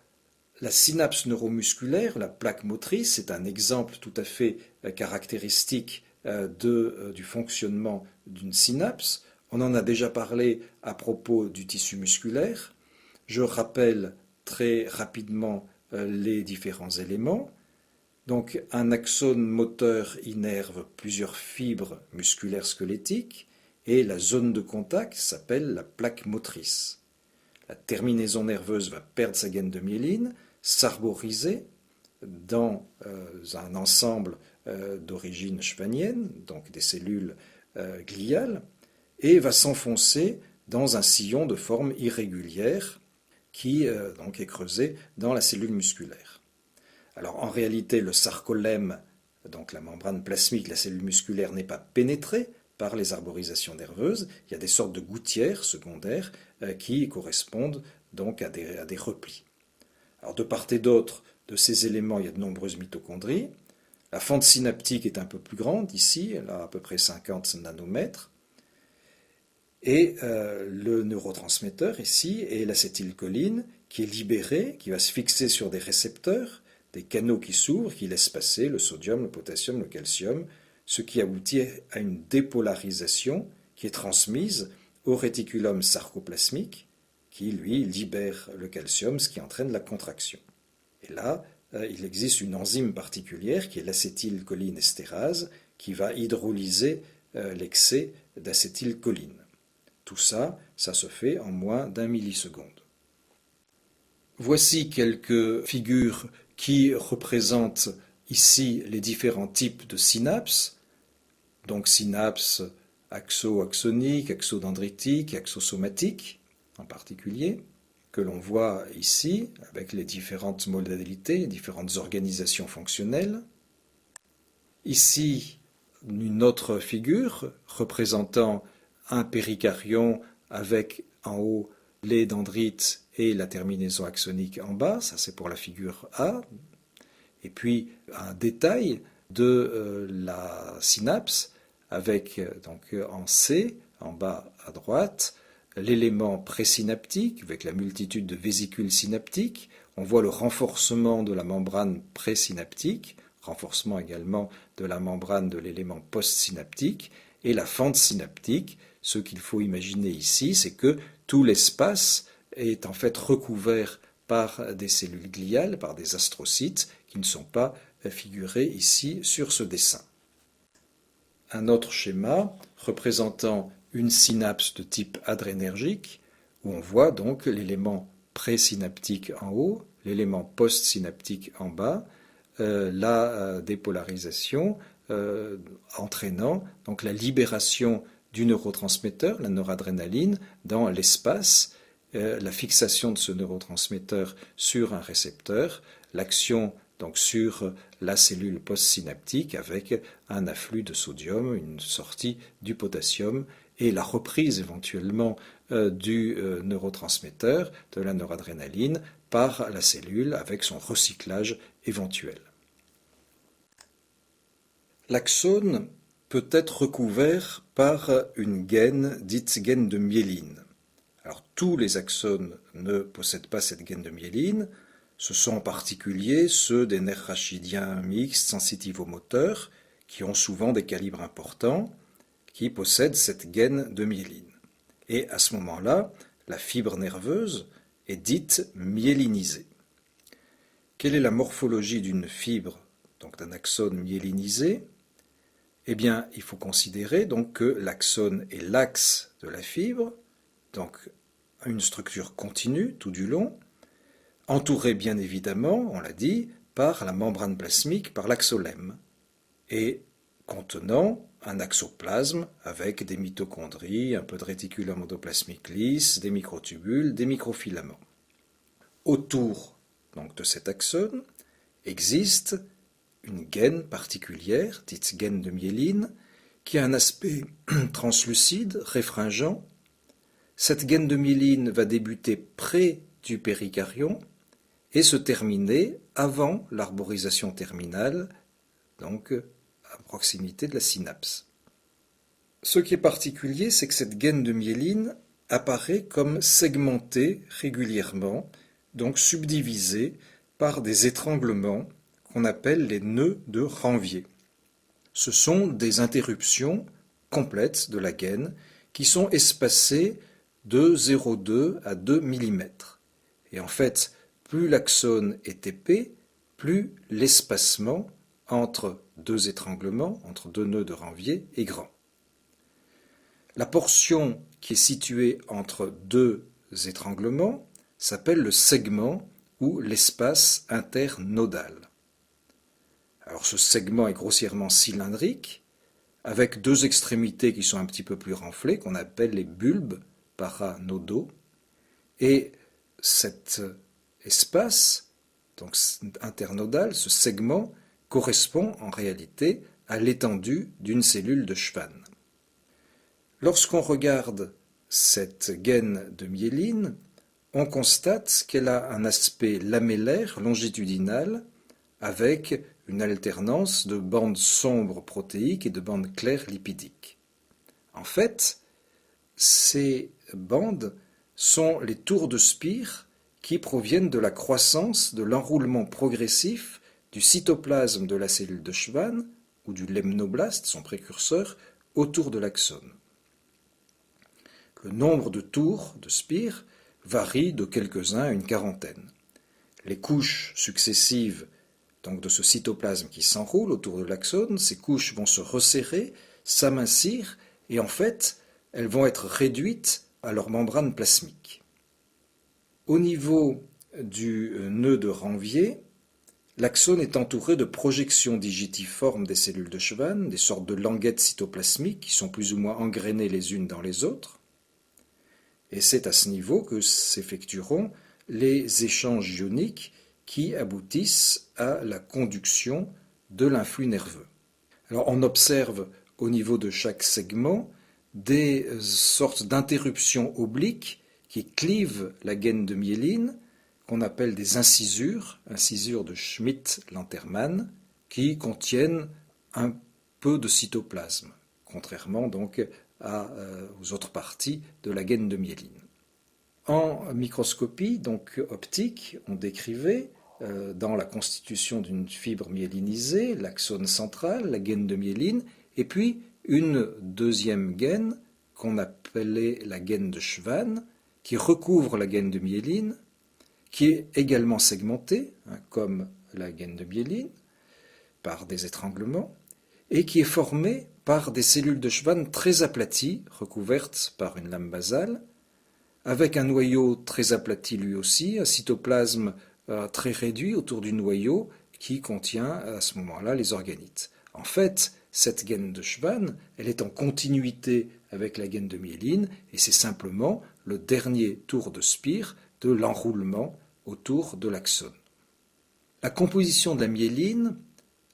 La synapse neuromusculaire, la plaque motrice, est un exemple tout à fait caractéristique du fonctionnement d'une synapse. On en a déjà parlé à propos du tissu musculaire. Je rappelle très rapidement les différents éléments. Donc, un axone moteur innerve plusieurs fibres musculaires squelettiques et la zone de contact s'appelle la plaque motrice. La terminaison nerveuse va perdre sa gaine de myéline, s'arboriser dans un ensemble d'origine schwannienne, donc des cellules gliales, et va s'enfoncer dans un sillon de forme irrégulière qui donc est creusé dans la cellule musculaire. Alors en réalité, le sarcolème, donc la membrane plasmique de la cellule musculaire, n'est pas pénétrée par les arborisations nerveuses. Il y a des sortes de gouttières secondaires qui correspondent donc à des replis. Alors de part et d'autre de ces éléments, il y a de nombreuses mitochondries. La fente synaptique est un peu plus grande ici, elle a à peu près 50 nanomètres. Et le neurotransmetteur ici est l'acétylcholine qui est libérée, qui va se fixer sur des récepteurs, des canaux qui s'ouvrent, qui laissent passer le sodium, le potassium, le calcium, ce qui aboutit à une dépolarisation qui est transmise au réticulum sarcoplasmique, qui lui libère le calcium, ce qui entraîne la contraction. Et là, il existe une enzyme particulière qui est l'acétylcholinestérase qui va hydrolyser l'excès d'acétylcholine. Tout ça, ça se fait en moins d'1 milliseconde. Voici quelques figures qui représentent ici les différents types de synapses. Donc synapses axo-axoniques, axodendritiques, axosomatiques en particulier, que l'on voit ici avec les différentes modalités, les différentes organisations fonctionnelles. Ici, une autre figure représentant un péricaryon avec en haut les dendrites et la terminaison axonique en bas, ça c'est pour la figure A. Et puis un détail de la synapse avec donc en C, en bas à droite, l'élément présynaptique avec la multitude de vésicules synaptiques. On voit le renforcement de la membrane présynaptique, renforcement également de la membrane de l'élément postsynaptique et la fente synaptique. Ce qu'il faut imaginer ici, c'est que tout l'espace est en fait recouvert par des cellules gliales, par des astrocytes qui ne sont pas figurés ici sur ce dessin. Un autre schéma représentant une synapse de type adrénergique, où on voit donc l'élément présynaptique en haut, l'élément postsynaptique en bas, la dépolarisation entraînant donc la libération du neurotransmetteur, la noradrénaline, dans l'espace, la fixation de ce neurotransmetteur sur un récepteur, l'action donc sur la cellule postsynaptique avec un afflux de sodium, une sortie du potassium et la reprise éventuellement du neurotransmetteur, de la noradrénaline, par la cellule avec son recyclage éventuel. L'axone peut être recouvert par une gaine dite gaine de myéline. Alors tous les axones ne possèdent pas cette gaine de myéline, ce sont en particulier ceux des nerfs rachidiens mixtes sensitivomoteurs qui ont souvent des calibres importants, qui possèdent cette gaine de myéline. Et à ce moment-là, la fibre nerveuse est dite myélinisée. Quelle est la morphologie d'une fibre, donc d'un axone myélinisé ? Eh bien, il faut considérer donc que l'axone est l'axe de la fibre, donc une structure continue tout du long, entourée bien évidemment, on l'a dit, par la membrane plasmique, par l'axolème, et contenant un axoplasme avec des mitochondries, un peu de réticulum endoplasmique lisse, des microtubules, des microfilaments. Autour donc, de cet axone existe une gaine particulière, dite gaine de myéline, qui a un aspect translucide, réfringent. Cette gaine de myéline va débuter près du péricaryon et se terminer avant l'arborisation terminale, donc à proximité de la synapse. Ce qui est particulier, c'est que cette gaine de myéline apparaît comme segmentée régulièrement, donc subdivisée par des étranglements qu'on appelle les nœuds de Ranvier. Ce sont des interruptions complètes de la gaine qui sont espacées de 0,2 à 2 mm. Et en fait, plus l'axone est épais, plus l'espacement entre deux étranglements, entre deux nœuds de Ranvier, est grand. La portion qui est située entre deux étranglements s'appelle le segment ou l'espace internodal. Alors ce segment est grossièrement cylindrique, avec deux extrémités qui sont un petit peu plus renflées, qu'on appelle les bulbes paranodaux. Et cet espace, donc internodal, ce segment, correspond en réalité à l'étendue d'une cellule de Schwann. Lorsqu'on regarde cette gaine de myéline, on constate qu'elle a un aspect lamellaire longitudinal avec une alternance de bandes sombres protéiques et de bandes claires lipidiques. En fait, ces bandes sont les tours de Spire qui proviennent de la croissance de l'enroulement progressif du cytoplasme de la cellule de Schwann ou du lemnoblaste, son précurseur, autour de l'axone. Le nombre de tours de Spire varie de quelques-uns à une quarantaine. Les couches successives donc de ce cytoplasme qui s'enroule autour de l'axone, ces couches vont se resserrer, s'amincir, et en fait, elles vont être réduites à leur membrane plasmique. Au niveau du nœud de Ranvier, l'axone est entouré de projections digitiformes des cellules de Schwann, des sortes de languettes cytoplasmiques qui sont plus ou moins engrainées les unes dans les autres. Et c'est à ce niveau que s'effectueront les échanges ioniques qui aboutissent à la conduction de l'influx nerveux. Alors on observe au niveau de chaque segment des sortes d'interruptions obliques qui clivent la gaine de myéline, qu'on appelle des incisures de Schmidt-Lantermann, qui contiennent un peu de cytoplasme, contrairement donc aux autres parties de la gaine de myéline. En microscopie donc optique, on décrivait dans la constitution d'une fibre myélinisée l'axone central, la gaine de myéline, et puis une deuxième gaine qu'on appelait la gaine de Schwann, qui recouvre la gaine de myéline, qui est également segmentée, comme la gaine de myéline, par des étranglements, et qui est formée par des cellules de Schwann très aplaties, recouvertes par une lame basale, avec un noyau très aplati lui aussi, un cytoplasme très réduit autour du noyau qui contient à ce moment-là les organites. En fait, cette gaine de Schwann, elle est en continuité avec la gaine de myéline et c'est simplement le dernier tour de Spire de l'enroulement autour de l'axone. La composition de la myéline,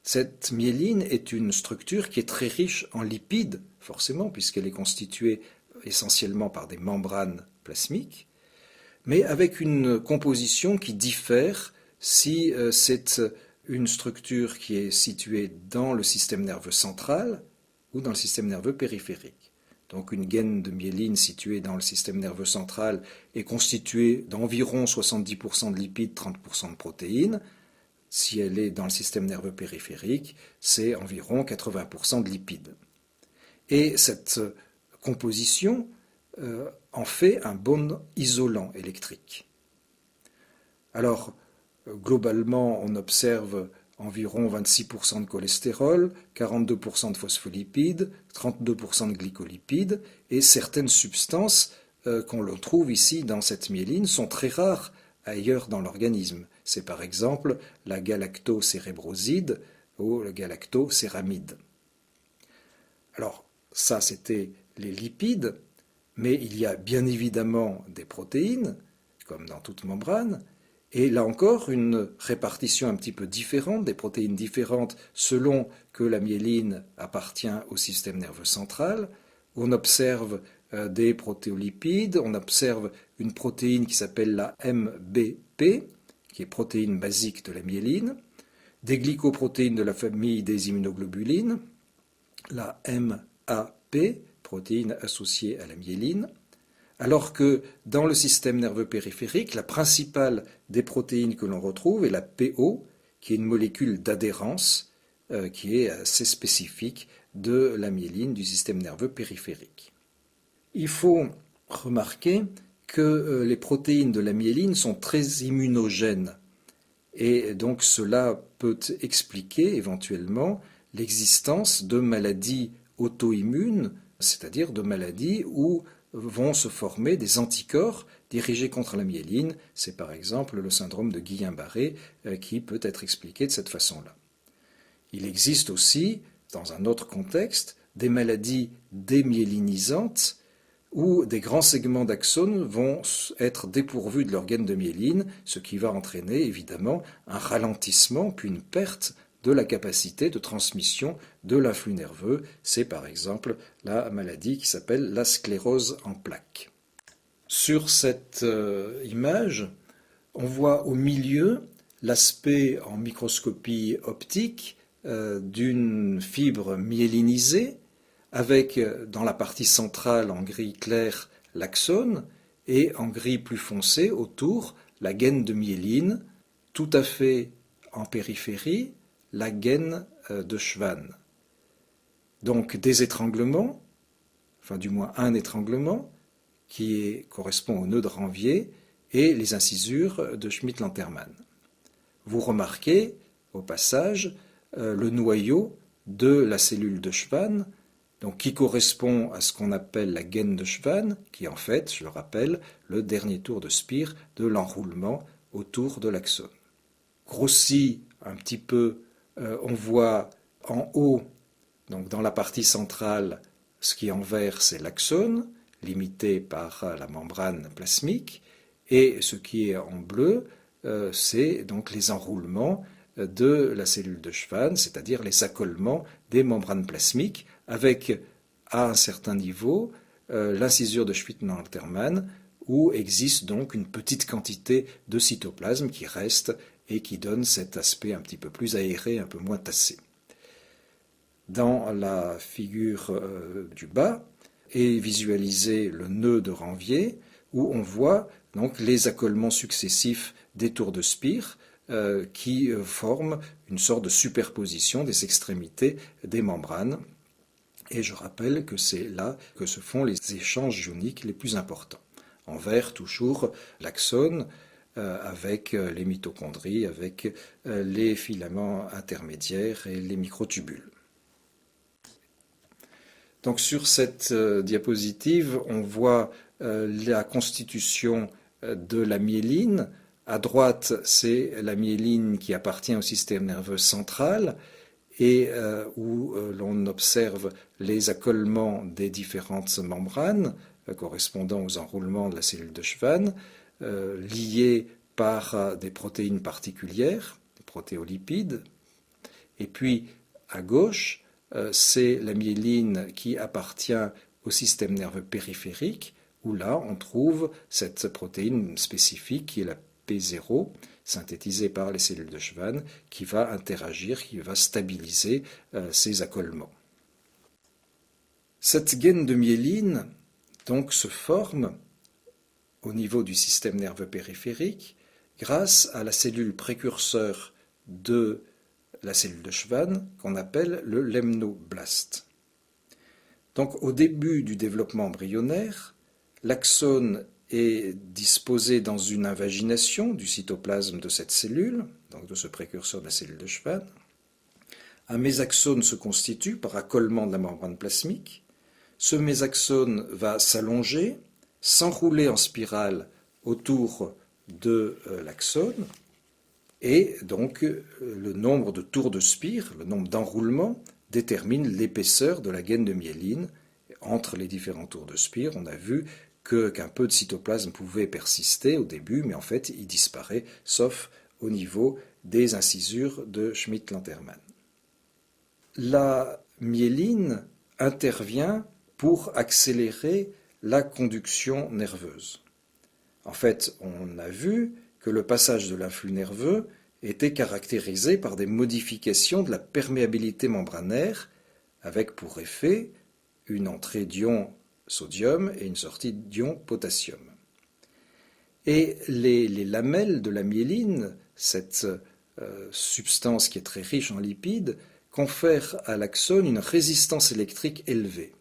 cette myéline est une structure qui est très riche en lipides, forcément, puisqu'elle est constituée essentiellement par des membranes plasmiques, mais avec une composition qui diffère si c'est une structure qui est située dans le système nerveux central ou dans le système nerveux périphérique. Donc une gaine de myéline située dans le système nerveux central est constituée d'environ 70% de lipides, 30% de protéines. Si elle est dans le système nerveux périphérique, c'est environ 80% de lipides. Et cette composition en fait un bon isolant électrique. Alors, globalement, on observe environ 26% de cholestérol, 42% de phospholipides, 32% de glycolipides, et certaines substances qu'on trouve ici dans cette myéline sont très rares ailleurs dans l'organisme. C'est par exemple la galactocérébroside ou le galactocéramide. Alors, ça c'était les lipides, mais il y a bien évidemment des protéines, comme dans toute membrane, et là encore une répartition un petit peu différente, des protéines différentes selon que la myéline appartient au système nerveux central. On observe des protéolipides, on observe une protéine qui s'appelle la MBP, qui est protéine basique de la myéline, des glycoprotéines de la famille des immunoglobulines, la MAP, protéine associée à la myéline, alors que dans le système nerveux périphérique, la principale des protéines que l'on retrouve est la PO, qui est une molécule d'adhérence qui est assez spécifique de la myéline du système nerveux périphérique. Il faut remarquer que les protéines de la myéline sont très immunogènes et donc cela peut expliquer éventuellement l'existence de maladies auto-immunes, c'est-à-dire de maladies où vont se former des anticorps dirigés contre la myéline. C'est par exemple le syndrome de Guillain-Barré qui peut être expliqué de cette façon-là. Il existe aussi, dans un autre contexte, des maladies démyélinisantes où des grands segments d'axones vont être dépourvus de leur gaine de myéline, ce qui va entraîner évidemment un ralentissement puis une perte de la capacité de transmission de l'influx nerveux. C'est par exemple la maladie qui s'appelle la sclérose en plaques. Sur cette image, on voit au milieu l'aspect en microscopie optique d'une fibre myélinisée avec dans la partie centrale en gris clair l'axone et en gris plus foncé autour la gaine de myéline, tout à fait en périphérie la gaine de Schwann. Donc des étranglements, enfin du moins un étranglement qui correspond au nœud de Ranvier et les incisures de Schmidt-Lantermann. Vous remarquez au passage le noyau de la cellule de Schwann, donc qui correspond à ce qu'on appelle la gaine de Schwann, qui est en fait, je le rappelle, le dernier tour de spire de l'enroulement autour de l'axone. Grossi un petit peu, on voit en haut, donc dans la partie centrale, ce qui est en vert, c'est l'axone, limité par la membrane plasmique, et ce qui est en bleu, c'est donc les enroulements de la cellule de Schwann, c'est-à-dire les accolements des membranes plasmiques, avec à un certain niveau l'incisure de Schmidt-Lantermann, où existe donc une petite quantité de cytoplasme qui reste et qui donne cet aspect un petit peu plus aéré, un peu moins tassé. Dans la figure du bas est visualisé le nœud de Ranvier, où on voit donc les accolements successifs des tours de spire qui forment une sorte de superposition des extrémités des membranes. Et je rappelle que c'est là que se font les échanges ioniques les plus importants. En vert, toujours l'axone avec les mitochondries, avec les filaments intermédiaires et les microtubules. Donc sur cette diapositive, on voit la constitution de la myéline. À droite, c'est la myéline qui appartient au système nerveux central et où l'on observe les accolements des différentes membranes correspondant aux enroulements de la cellule de Schwann, liés par des protéines particulières, des protéolipides. Et puis, à gauche, c'est la myéline qui appartient au système nerveux périphérique, où là, on trouve cette protéine spécifique qui est la P0, synthétisée par les cellules de Schwann, qui va interagir, qui va stabiliser ces accolements. Cette gaine de myéline donc se forme au niveau du système nerveux périphérique grâce à la cellule précurseur de la cellule de Schwann qu'on appelle le lemnoblaste. Donc au début du développement embryonnaire, l'axone est disposé dans une invagination du cytoplasme de cette cellule, donc de ce précurseur de la cellule de Schwann. Un mésaxone se constitue par accolement de la membrane plasmique. Ce mésaxone va s'allonger, s'enrouler en spirale autour de l'axone, et donc le nombre de tours de spire, le nombre d'enroulements, détermine l'épaisseur de la gaine de myéline. Entre les différents tours de spire, on a vu qu'un peu de cytoplasme pouvait persister au début, mais en fait il disparaît, sauf au niveau des incisures de Schmidt-Lantermann. La myéline intervient pour accélérer la conduction nerveuse. En fait, on a vu que le passage de l'influx nerveux était caractérisé par des modifications de la perméabilité membranaire, avec pour effet une entrée d'ions sodium et une sortie d'ion potassium. Et les lamelles de la myéline, cette substance qui est très riche en lipides, confèrent à l'axone une résistance électrique élevée.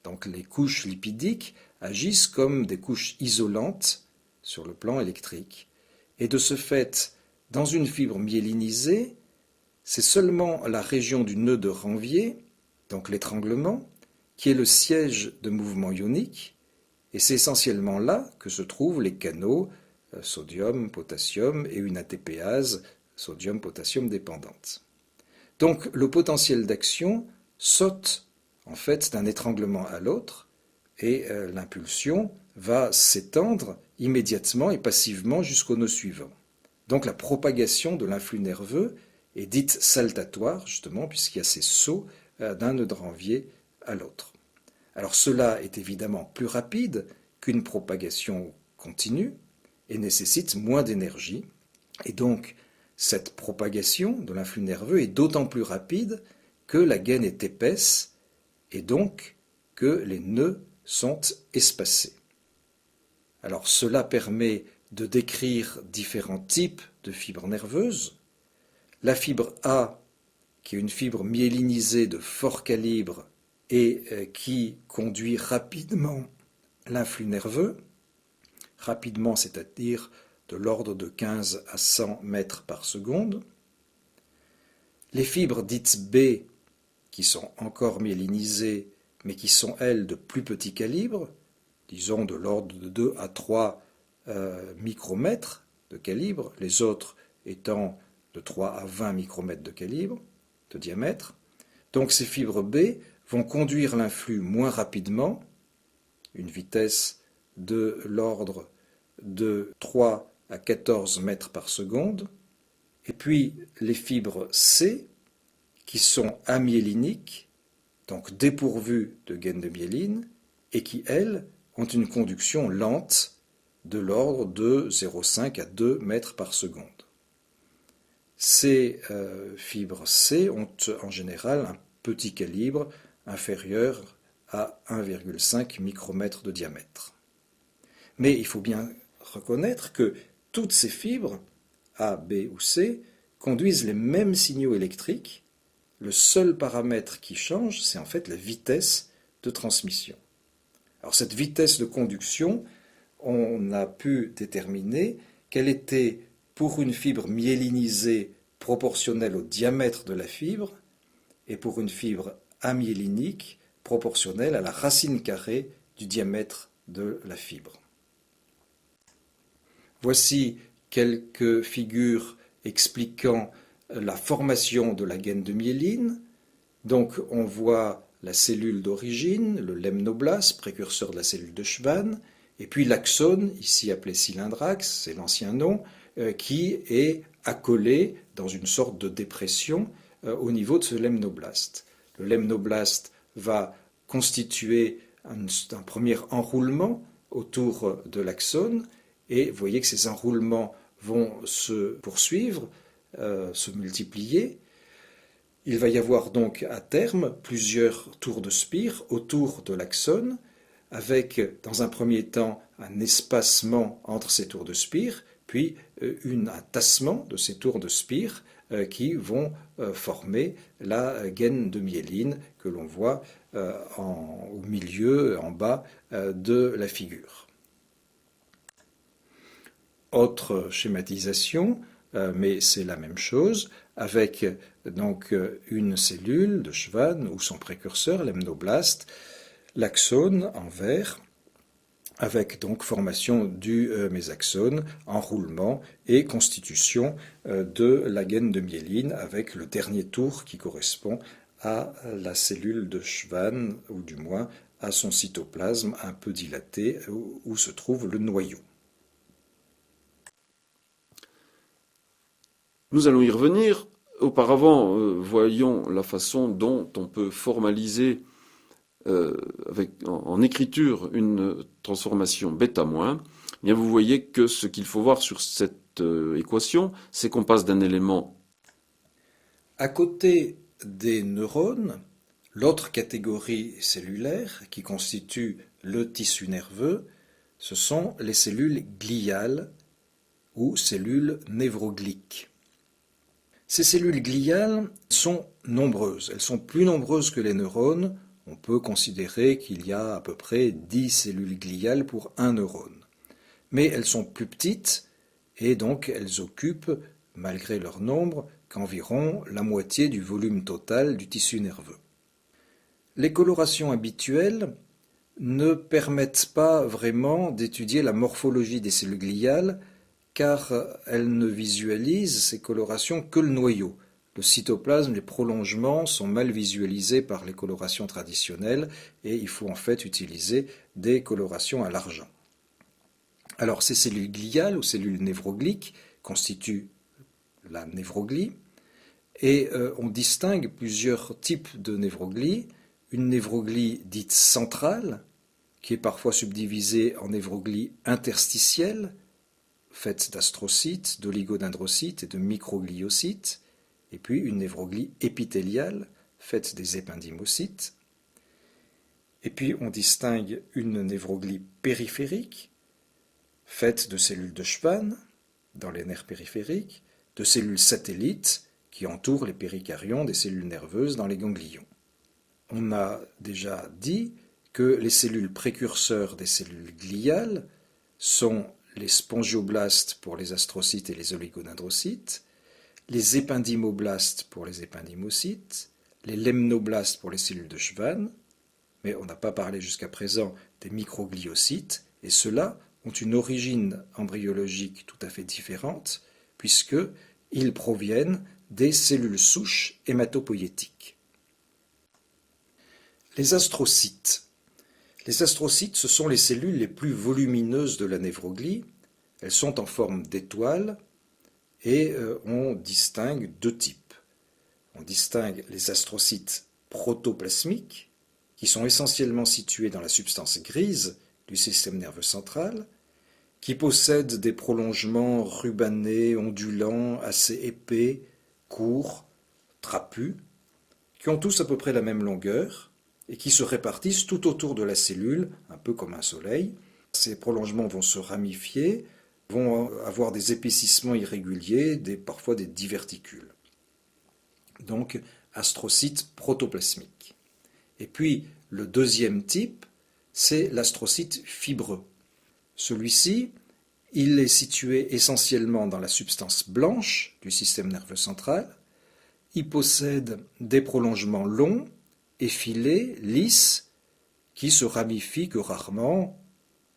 Donc les couches lipidiques agissent comme des couches isolantes sur le plan électrique. Et de ce fait, dans une fibre myélinisée, c'est seulement la région du nœud de Ranvier, donc l'étranglement, qui est le siège de mouvements ioniques, et c'est essentiellement là que se trouvent les canaux sodium, potassium et une ATPase sodium-potassium dépendante. Donc le potentiel d'action saute en fait d'un étranglement à l'autre et l'impulsion va s'étendre immédiatement et passivement jusqu'au nœud suivant. Donc la propagation de l'influx nerveux est dite saltatoire justement puisqu'il y a ces sauts d'un nœud de Ranvier à l'autre. Alors cela est évidemment plus rapide qu'une propagation continue et nécessite moins d'énergie. Et donc cette propagation de l'influx nerveux est d'autant plus rapide que la gaine est épaisse et donc que les nœuds sont espacés. Alors cela permet de décrire différents types de fibres nerveuses. La fibre A, qui est une fibre myélinisée de fort calibre et qui conduit rapidement l'influx nerveux, rapidement c'est-à-dire de l'ordre de 15 à 100 mètres par seconde. Les fibres dites B, qui sont encore myélinisées, mais qui sont, elles, de plus petit calibre, disons de l'ordre de 2 à 3 micromètres de calibre, les autres étant de 3 à 20 micromètres de calibre, de diamètre. Donc ces fibres B vont conduire l'influx moins rapidement, une vitesse de l'ordre de 3 à 14 mètres par seconde, et puis les fibres C, qui sont amyéliniques, donc dépourvues de gaine de myéline, et qui, elles, ont une conduction lente de l'ordre de 0,5 à 2 mètres par seconde. Ces fibres C ont en général un petit calibre inférieur à 1,5 micromètre de diamètre. Mais il faut bien reconnaître que toutes ces fibres, A, B ou C, conduisent les mêmes signaux électriques. Le seul paramètre qui change, c'est en fait la vitesse de transmission. Alors cette vitesse de conduction, on a pu déterminer qu'elle était pour une fibre myélinisée proportionnelle au diamètre de la fibre et pour une fibre amyélinique proportionnelle à la racine carrée du diamètre de la fibre. Voici quelques figures expliquant la formation de la gaine de myéline. Donc on voit la cellule d'origine, le lemnoblast, précurseur de la cellule de Schwann, et puis l'axone, ici appelé cylindrax, c'est l'ancien nom, qui est accolé dans une sorte de dépression au niveau de ce lemnoblast. Le lemnoblast va constituer un premier enroulement autour de l'axone, et vous voyez que ces enroulements vont se poursuivre, se multiplier. Il va y avoir donc à terme plusieurs tours de spire autour de l'axone, avec dans un premier temps un espacement entre ces tours de spire, puis un tassement de ces tours de spire qui vont former la gaine de myéline que l'on voit au milieu, en bas de la figure. Autre schématisation, mais c'est la même chose, avec donc une cellule de Schwann ou son précurseur, lemnoblast, l'axone en vert, avec donc formation du mésaxone, enroulement et constitution de la gaine de myéline, avec le dernier tour qui correspond à la cellule de Schwann, ou du moins à son cytoplasme un peu dilaté, où se trouve le noyau. Nous allons y revenir. Auparavant, voyons la façon dont on peut formaliser en écriture une transformation bêta-. Bien, vous voyez que ce qu'il faut voir sur cette équation, c'est qu'on passe d'un élément. À côté des neurones, L'autre catégorie cellulaire qui constitue le tissu nerveux, ce sont les cellules gliales ou cellules névrogliques. Ces cellules gliales sont nombreuses, elles sont plus nombreuses que les neurones. On peut considérer qu'il y a à peu près 10 cellules gliales pour un neurone. Mais elles sont plus petites et donc elles occupent, malgré leur nombre, qu'environ la moitié du volume total du tissu nerveux. Les colorations habituelles ne permettent pas vraiment d'étudier la morphologie des cellules gliales car elles ne visualisent ces colorations que le noyau. Le cytoplasme, les prolongements sont mal visualisés par les colorations traditionnelles et il faut en fait utiliser des colorations à l'argent. Alors ces cellules gliales ou cellules névrogliques constituent la névroglie et on distingue plusieurs types de névroglie. Une névroglie dite centrale qui est parfois subdivisée en névroglie interstitielle faite d'astrocytes, d'oligodendrocytes et de microgliocytes, et puis une névroglie épithéliale faite des épendymocytes. Et puis on distingue une névroglie périphérique faite de cellules de Schwann dans les nerfs périphériques, de cellules satellites qui entourent les péricardions des cellules nerveuses dans les ganglions. On a déjà dit que les cellules précurseurs des cellules gliales sont les spongioblastes pour les astrocytes et les oligodendrocytes, les épendymoblastes pour les épendymocytes, les lemnoblastes pour les cellules de Schwann, mais on n'a pas parlé jusqu'à présent des microgliocytes, et ceux-là ont une origine embryologique tout à fait différente, puisqu'ils proviennent des cellules souches hématopoïétiques. Les astrocytes. Les astrocytes, ce sont les cellules les plus volumineuses de la névroglie. Elles sont en forme d'étoile et on distingue deux types. On distingue les astrocytes protoplasmiques, qui sont essentiellement situés dans la substance grise du système nerveux central, qui possèdent des prolongements rubanés, ondulants, assez épais, courts, trapus, qui ont tous à peu près la même longueur, et qui se répartissent tout autour de la cellule, un peu comme un soleil. Ces prolongements vont se ramifier, vont avoir des épaississements irréguliers, parfois des diverticules. Donc, astrocytes protoplasmiques. Et puis, le deuxième type, c'est l'astrocyte fibreux. Celui-ci, il est situé essentiellement dans la substance blanche du système nerveux central. Il possède des prolongements longs, effilés, lisses, qui se ramifient que rarement.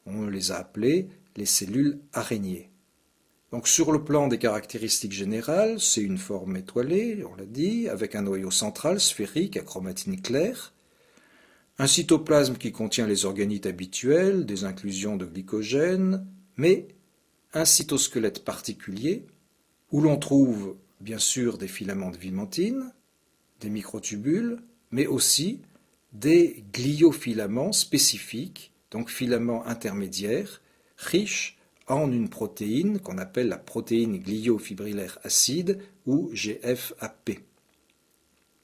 On les a appelés les cellules araignées. Donc sur le plan des caractéristiques générales, c'est une forme étoilée, on l'a dit, avec un noyau central sphérique à chromatine claire, un cytoplasme qui contient les organites habituels, des inclusions de glycogène, mais un cytosquelette particulier, où l'on trouve bien sûr des filaments de vimentine, des microtubules, mais aussi des gliofilaments spécifiques, donc filaments intermédiaires, riches en une protéine qu'on appelle la protéine gliofibrillaire acide ou GFAP.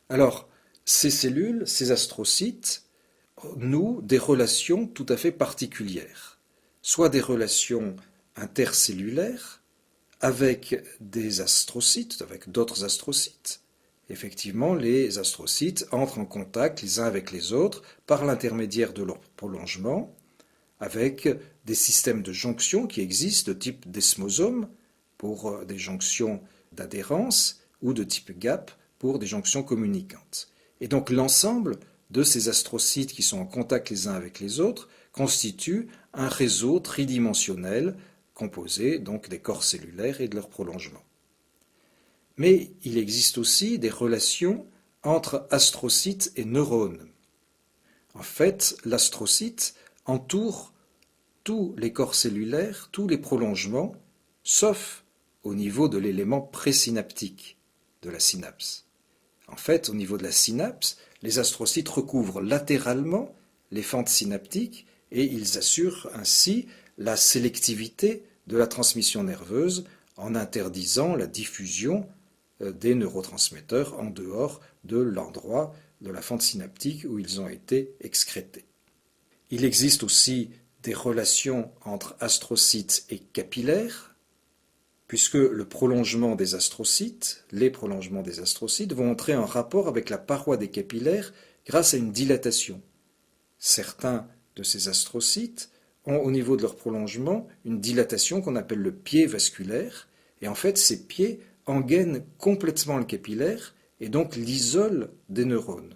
Alors, ces cellules, ces astrocytes, nouent des relations tout à fait particulières, soit des relations intercellulaires avec des astrocytes, avec d'autres astrocytes. Effectivement, les astrocytes entrent en contact les uns avec les autres par l'intermédiaire de leur prolongement, avec des systèmes de jonction qui existent de type desmosome pour des jonctions d'adhérence ou de type gap pour des jonctions communicantes. Et donc l'ensemble de ces astrocytes qui sont en contact les uns avec les autres constitue un réseau tridimensionnel composé donc des corps cellulaires et de leurs prolongements. Mais il existe aussi des relations entre astrocytes et neurones. En fait, l'astrocyte entoure tous les corps cellulaires, tous les prolongements, sauf au niveau de l'élément présynaptique de la synapse. En fait, au niveau de la synapse, les astrocytes recouvrent latéralement les fentes synaptiques et ils assurent ainsi la sélectivité de la transmission nerveuse en interdisant la diffusion des neurotransmetteurs en dehors de l'endroit de la fente synaptique où ils ont été excrétés. Il existe aussi des relations entre astrocytes et capillaires, puisque le prolongement des astrocytes, les prolongements des astrocytes vont entrer en rapport avec la paroi des capillaires grâce à une dilatation. Certains de ces astrocytes ont au niveau de leur prolongement une dilatation qu'on appelle le pied vasculaire, et en fait ces pieds engainent complètement le capillaire et donc l'isolent des neurones.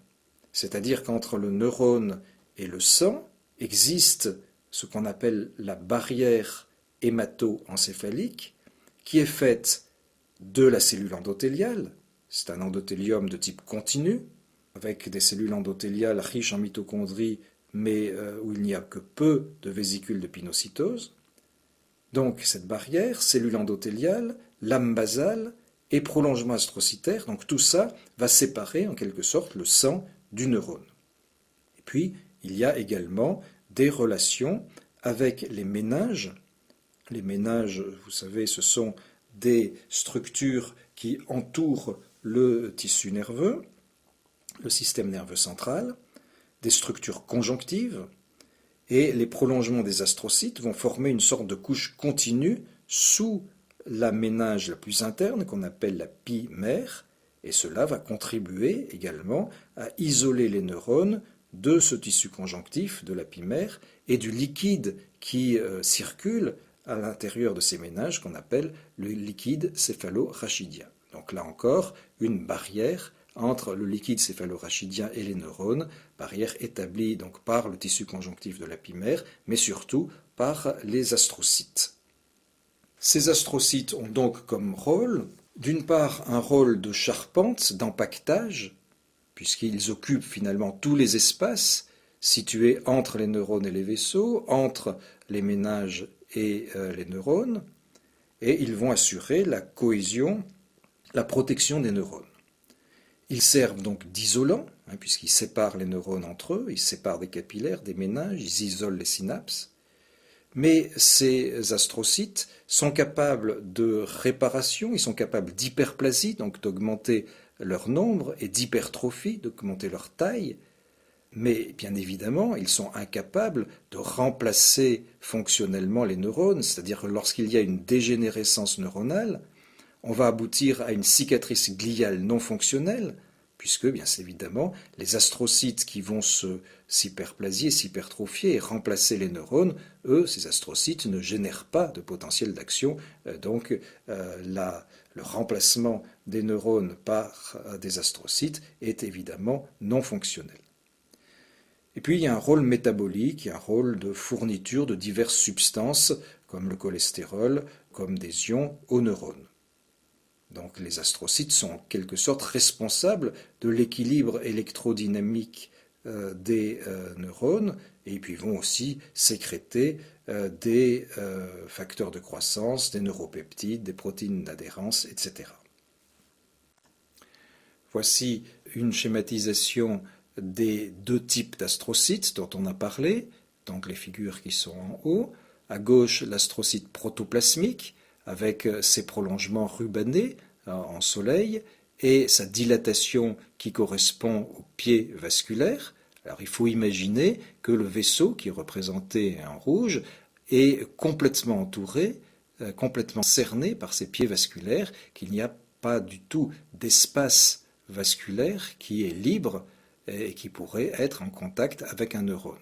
C'est-à-dire qu'entre le neurone et le sang existe ce qu'on appelle la barrière hémato-encéphalique, qui est faite de la cellule endothéliale, c'est un endothélium de type continu, avec des cellules endothéliales riches en mitochondries, mais où il n'y a que peu de vésicules de pinocytose. Donc cette barrière, cellule endothéliale, lame basale et prolongement astrocytaire, donc tout ça va séparer en quelque sorte le sang du neurone. Et puis il y a également des relations avec les méninges. Les méninges, vous savez, ce sont des structures qui entourent le tissu nerveux, le système nerveux central, des structures conjonctives, et les prolongements des astrocytes vont former une sorte de couche continue sous la méninge la plus interne, qu'on appelle la pie mère, et cela va contribuer également à isoler les neurones de ce tissu conjonctif, de la pie mère, et du liquide qui circule à l'intérieur de ces méninges, qu'on appelle le liquide céphalo-rachidien. Donc là encore, une barrière entre le liquide céphalo-rachidien et les neurones, barrière établie donc par le tissu conjonctif de la pie mère, mais surtout par les astrocytes. Ces astrocytes ont donc comme rôle, d'une part, un rôle de charpente, d'empaquetage, puisqu'ils occupent finalement tous les espaces situés entre les neurones et les vaisseaux, entre les méninges et les neurones, et ils vont assurer la cohésion, la protection des neurones. Ils servent donc d'isolants, puisqu'ils séparent les neurones entre eux, ils séparent des capillaires, des méninges, ils isolent les synapses. Mais ces astrocytes sont capables de réparation, ils sont capables d'hyperplasie, donc d'augmenter leur nombre, et d'hypertrophie, d'augmenter leur taille. Mais bien évidemment, ils sont incapables de remplacer fonctionnellement les neurones, c'est-à-dire que lorsqu'il y a une dégénérescence neuronale, on va aboutir à une cicatrice gliale non fonctionnelle, puisque, bien évidemment, les astrocytes qui vont s'hyperplasier, s'hypertrophier et remplacer les neurones, eux, ces astrocytes ne génèrent pas de potentiel d'action, donc le remplacement des neurones par des astrocytes est évidemment non fonctionnel. Et puis il y a un rôle métabolique, il y a un rôle de fourniture de diverses substances, comme le cholestérol, comme des ions aux neurones. Donc les astrocytes sont en quelque sorte responsables de l'équilibre électrodynamique des neurones, et puis vont aussi sécréter des facteurs de croissance, des neuropeptides, des protéines d'adhérence, etc. Voici une schématisation des deux types d'astrocytes dont on a parlé, donc les figures qui sont en haut. À gauche, l'astrocyte protoplasmique, avec ses prolongements rubanés en soleil, et sa dilatation qui correspond au pied vasculaire. Alors il faut imaginer que le vaisseau, qui est représenté en rouge, est complètement entouré, complètement cerné par ses pieds vasculaires, qu'il n'y a pas du tout d'espace vasculaire qui est libre et qui pourrait être en contact avec un neurone.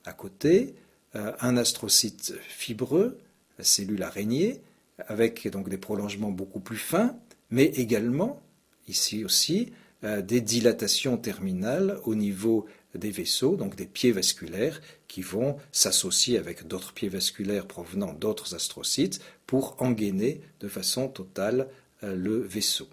À côté, un astrocyte fibreux, la cellule araignée, avec donc des prolongements beaucoup plus fins, mais également, ici aussi, des dilatations terminales au niveau des vaisseaux, donc des pieds vasculaires, qui vont s'associer avec d'autres pieds vasculaires provenant d'autres astrocytes pour engainer de façon totale le vaisseau.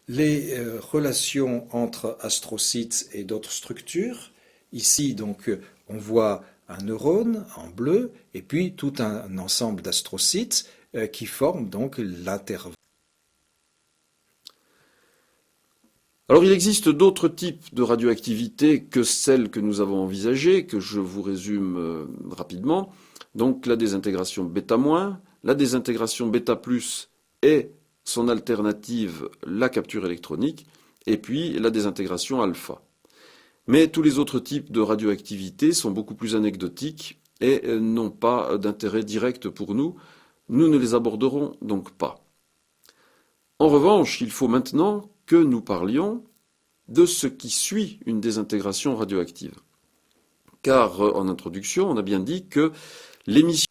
Les relations entre astrocytes et d'autres structures, ici donc on voit un neurone en bleu et puis tout un ensemble d'astrocytes qui forment donc l'intervalle. Alors il existe d'autres types de radioactivité que celles que nous avons envisagées, que je vous résume rapidement. Donc la désintégration β-, la désintégration β+, et son alternative, la capture électronique, et puis la désintégration alpha. Mais tous les autres types de radioactivité sont beaucoup plus anecdotiques et n'ont pas d'intérêt direct pour nous. Nous ne les aborderons donc pas. En revanche, il faut maintenant que nous parlions de ce qui suit une désintégration radioactive. Car en introduction, on a bien dit que l'émission...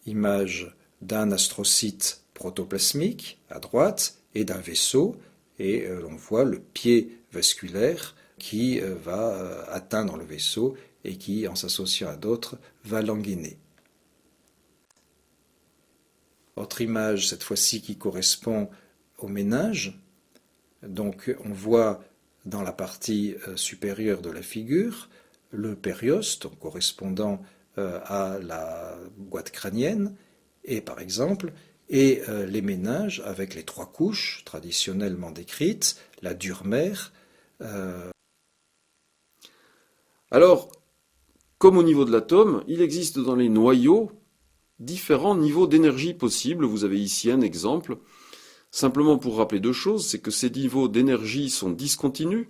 Image d'un astrocyte protoplasmique à droite et d'un vaisseau, et on voit le pied vasculaire qui va atteindre le vaisseau et qui, en s'associant à d'autres, va l'engainer. Autre image, cette fois-ci, qui correspond au méninge. Donc on voit dans la partie supérieure de la figure le périoste correspondant à la boîte crânienne, et par exemple, et les méninges avec les 3 couches traditionnellement décrites, la dure mère. Alors, comme au niveau de l'atome, il existe dans les noyaux différents niveaux d'énergie possibles. Vous avez ici un exemple. Simplement pour rappeler 2 choses, c'est que ces niveaux d'énergie sont discontinus.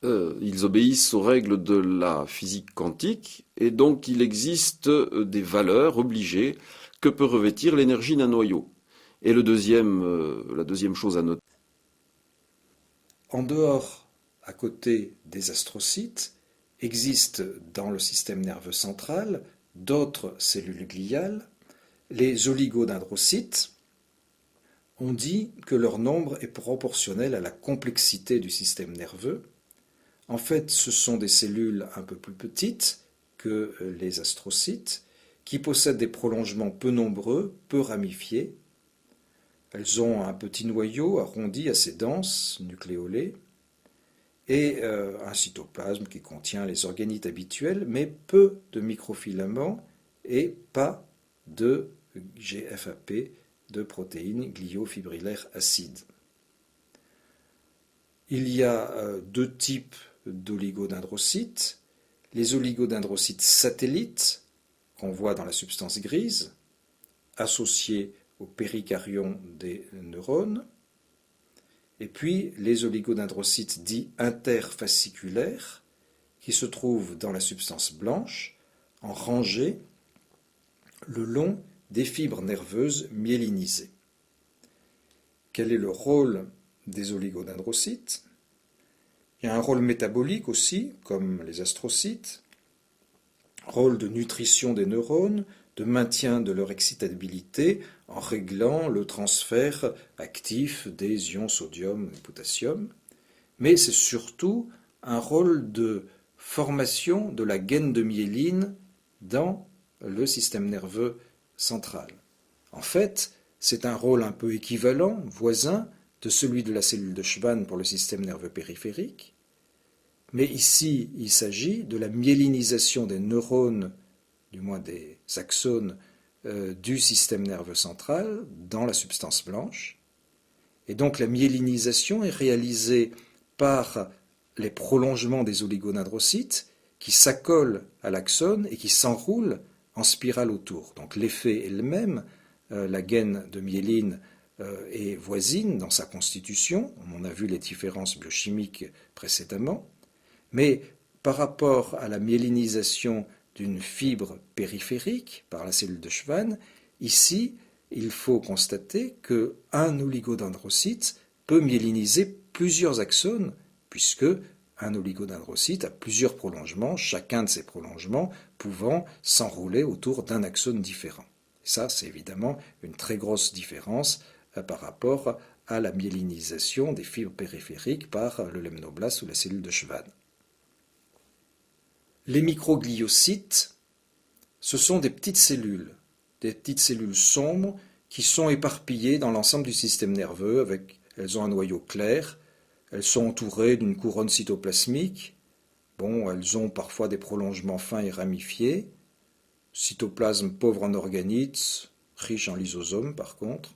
Ils obéissent aux règles de la physique quantique, et donc il existe des valeurs obligées que peut revêtir l'énergie d'un noyau. Et la deuxième chose à noter. En dehors, à côté des astrocytes, existent dans le système nerveux central d'autres cellules gliales, les oligodendrocytes. On dit que leur nombre est proportionnel à la complexité du système nerveux. En fait, ce sont des cellules un peu plus petites que les astrocytes, qui possèdent des prolongements peu nombreux, peu ramifiés. Elles ont un petit noyau arrondi assez dense, nucléolé, et un cytoplasme qui contient les organites habituels, mais peu de microfilaments et pas de GFAP, de protéines gliofibrillaires acides. Il y a 2 types d'oligodendrocytes, les oligodendrocytes satellites, qu'on voit dans la substance grise, associés au péricaryon des neurones, et puis les oligodendrocytes dits interfasciculaires, qui se trouvent dans la substance blanche, en rangée, le long des fibres nerveuses myélinisées. Quel est le rôle des oligodendrocytes? Il y a un rôle métabolique aussi, comme les astrocytes, rôle de nutrition des neurones, de maintien de leur excitabilité en réglant le transfert actif des ions sodium et potassium, mais c'est surtout un rôle de formation de la gaine de myéline dans le système nerveux central. En fait, c'est un rôle un peu équivalent, voisin, de celui de la cellule de Schwann pour le système nerveux périphérique, mais ici il s'agit de la myélinisation des neurones, du moins des axones, du système nerveux central dans la substance blanche, et donc la myélinisation est réalisée par les prolongements des oligodendrocytes qui s'accolent à l'axone et qui s'enroulent en spirale autour. Donc l'effet est le même, la gaine de myéline est voisine dans sa constitution, on a vu les différences biochimiques précédemment, mais par rapport à la myélinisation d'une fibre périphérique par la cellule de Schwann, ici, il faut constater qu'un oligodendrocyte peut myéliniser plusieurs axones, puisque un oligodendrocyte a plusieurs prolongements, chacun de ces prolongements pouvant s'enrouler autour d'un axone différent. Ça, c'est évidemment une très grosse différence par rapport à la myélinisation des fibres périphériques par le lemnoblaste ou la cellule de Schwann. Les microgliocytes, ce sont des petites cellules sombres qui sont éparpillées dans l'ensemble du système nerveux. Elles ont un noyau clair, elles sont entourées d'une couronne cytoplasmique. Elles ont parfois des prolongements fins et ramifiés. Cytoplasme pauvre en organites, riche en lysosomes par contre.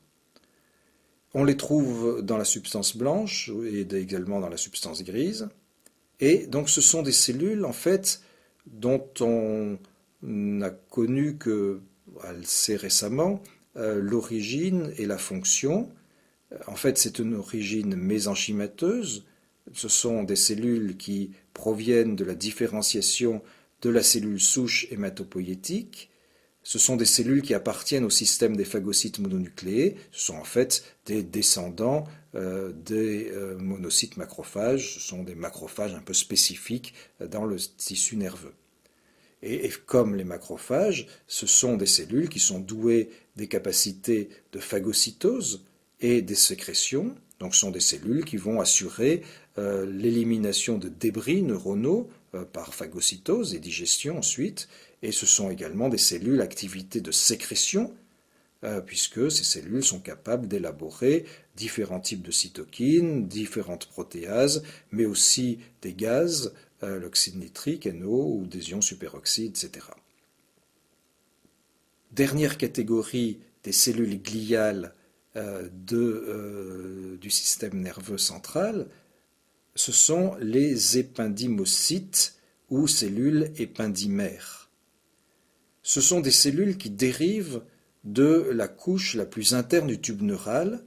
On les trouve dans la substance blanche et également dans la substance grise. Et donc ce sont des cellules en fait dont on a connu assez récemment l'origine et la fonction, En fait, c'est une origine mésenchymateuse. Ce sont des cellules qui proviennent de la différenciation de la cellule souche hématopoïétique. Ce sont des cellules qui appartiennent au système des phagocytes mononucléés. Ce sont en fait des descendants des monocytes macrophages. Ce sont des macrophages un peu spécifiques dans le tissu nerveux. Et comme les macrophages, ce sont des cellules qui sont douées des capacités de phagocytose et des sécrétions. Donc ce sont des cellules qui vont assurer l'élimination de débris neuronaux par phagocytose et digestion ensuite. Et ce sont également des cellules à activité de sécrétion, puisque ces cellules sont capables d'élaborer différents types de cytokines, différentes protéases, mais aussi des gaz, l'oxyde nitrique, NO, ou des ions superoxydes, etc. Dernière catégorie des cellules gliales du système nerveux central, ce sont les épendymocytes ou cellules épendymères. Ce sont des cellules qui dérivent de la couche la plus interne du tube neural.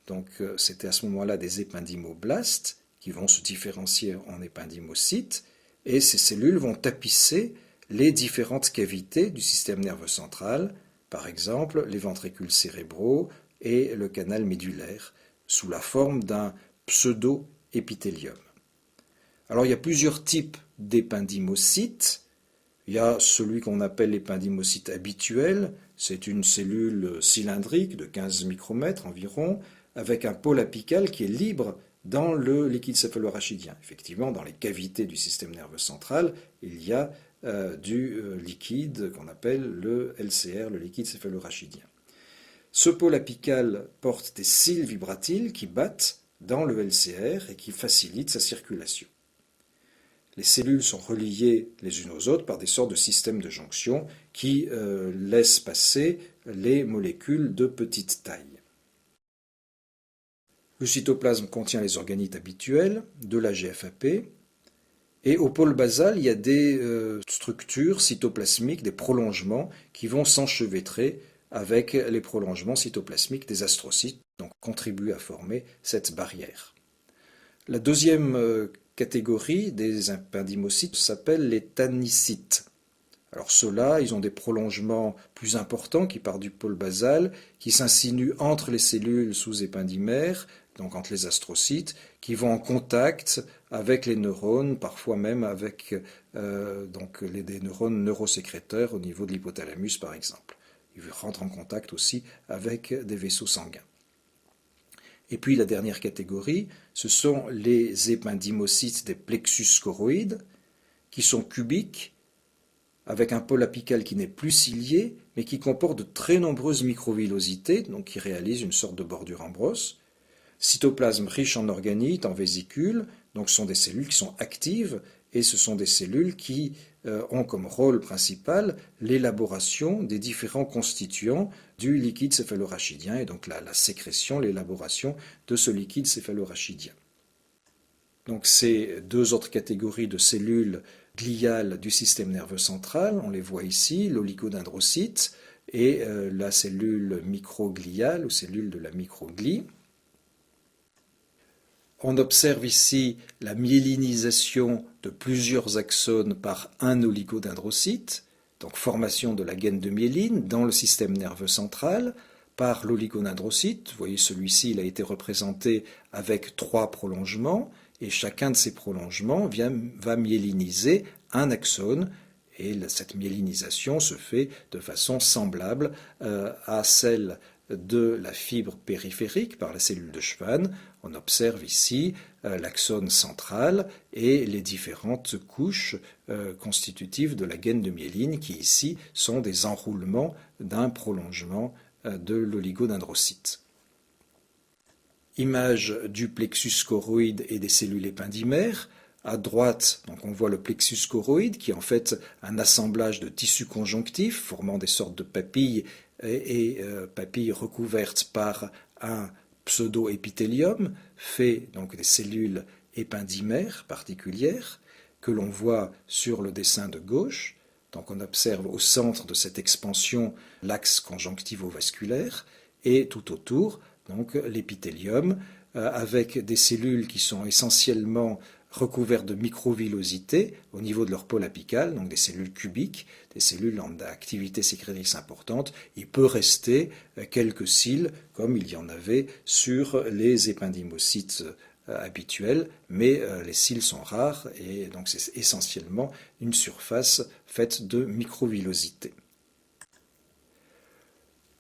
Donc c'était à ce moment-là des épendymoblastes qui vont se différencier en épendymocytes, et ces cellules vont tapisser les différentes cavités du système nerveux central, par exemple les ventricules cérébraux et le canal médulaire, sous la forme d'un pseudo-épithélium. Alors il y a plusieurs types d'épendymocytes. Il y a celui qu'on appelle l'épendymocyte habituel, c'est une cellule cylindrique de 15 micromètres environ, avec un pôle apical qui est libre dans le liquide céphalorachidien. Effectivement, dans les cavités du système nerveux central, il y a du liquide qu'on appelle le LCR, le liquide céphalorachidien. Ce pôle apical porte des cils vibratiles qui battent dans le LCR et qui facilitent sa circulation. Les cellules sont reliées les unes aux autres par des sortes de systèmes de jonction qui laissent passer les molécules de petite taille. Le cytoplasme contient les organites habituels de la GFAP, et au pôle basal, il y a des structures cytoplasmiques, des prolongements qui vont s'enchevêtrer avec les prolongements cytoplasmiques des astrocytes, donc contribuent à former cette barrière. La deuxième catégorie des épendymocytes s'appelle les tannicytes. Alors ceux-là, ils ont des prolongements plus importants qui partent du pôle basal, qui s'insinuent entre les cellules sous-épendymères, donc entre les astrocytes, qui vont en contact avec les neurones, parfois même avec des neurones neurosécréteurs au niveau de l'hypothalamus par exemple. Ils rentrent en contact aussi avec des vaisseaux sanguins. Et puis la dernière catégorie, ce sont les épendymocytes des plexus choroïdes, qui sont cubiques, avec un pôle apical qui n'est plus cilié, mais qui comporte de très nombreuses microvillosités, donc qui réalisent une sorte de bordure en brosse. Cytoplasme riche en organites, en vésicules, donc ce sont des cellules qui sont actives, et ce sont des cellules qui ont comme rôle principal l'élaboration des différents constituants du liquide céphalorachidien, et donc la sécrétion, l'élaboration de ce liquide céphalorachidien. Donc ces deux autres catégories de cellules gliales du système nerveux central, on les voit ici, l'oligodendrocyte et la cellule microgliale ou cellule de la microglie. On observe ici la myélinisation de plusieurs axones par un oligodendrocyte, donc formation de la gaine de myéline dans le système nerveux central par l'oligodendrocyte. Vous voyez, celui-ci il a été représenté avec 3 prolongements, et chacun de ces prolongements va myéliniser un axone, et cette myélinisation se fait de façon semblable à celle de la fibre périphérique par la cellule de Schwann. On observe ici l'axone central et les différentes couches constitutives de la gaine de myéline qui ici sont des enroulements d'un prolongement de l'oligodendrocyte. Image du plexus choroïde et des cellules épendymères. À droite, donc on voit le plexus choroïde qui est en fait un assemblage de tissus conjonctifs formant des sortes de papilles et papilles recouvertes par un pseudo-épithélium fait donc des cellules épendymères particulières que l'on voit sur le dessin de gauche. Donc on observe au centre de cette expansion l'axe conjonctivo-vasculaire et tout autour donc l'épithélium, avec des cellules qui sont essentiellement recouvertes de microvillosités au niveau de leur pôle apical, donc des cellules cubiques, des cellules en activité sécrétrice importante. Il peut rester quelques cils, comme il y en avait sur les épendymocytes habituels, mais les cils sont rares et donc c'est essentiellement une surface faite de microvillosités.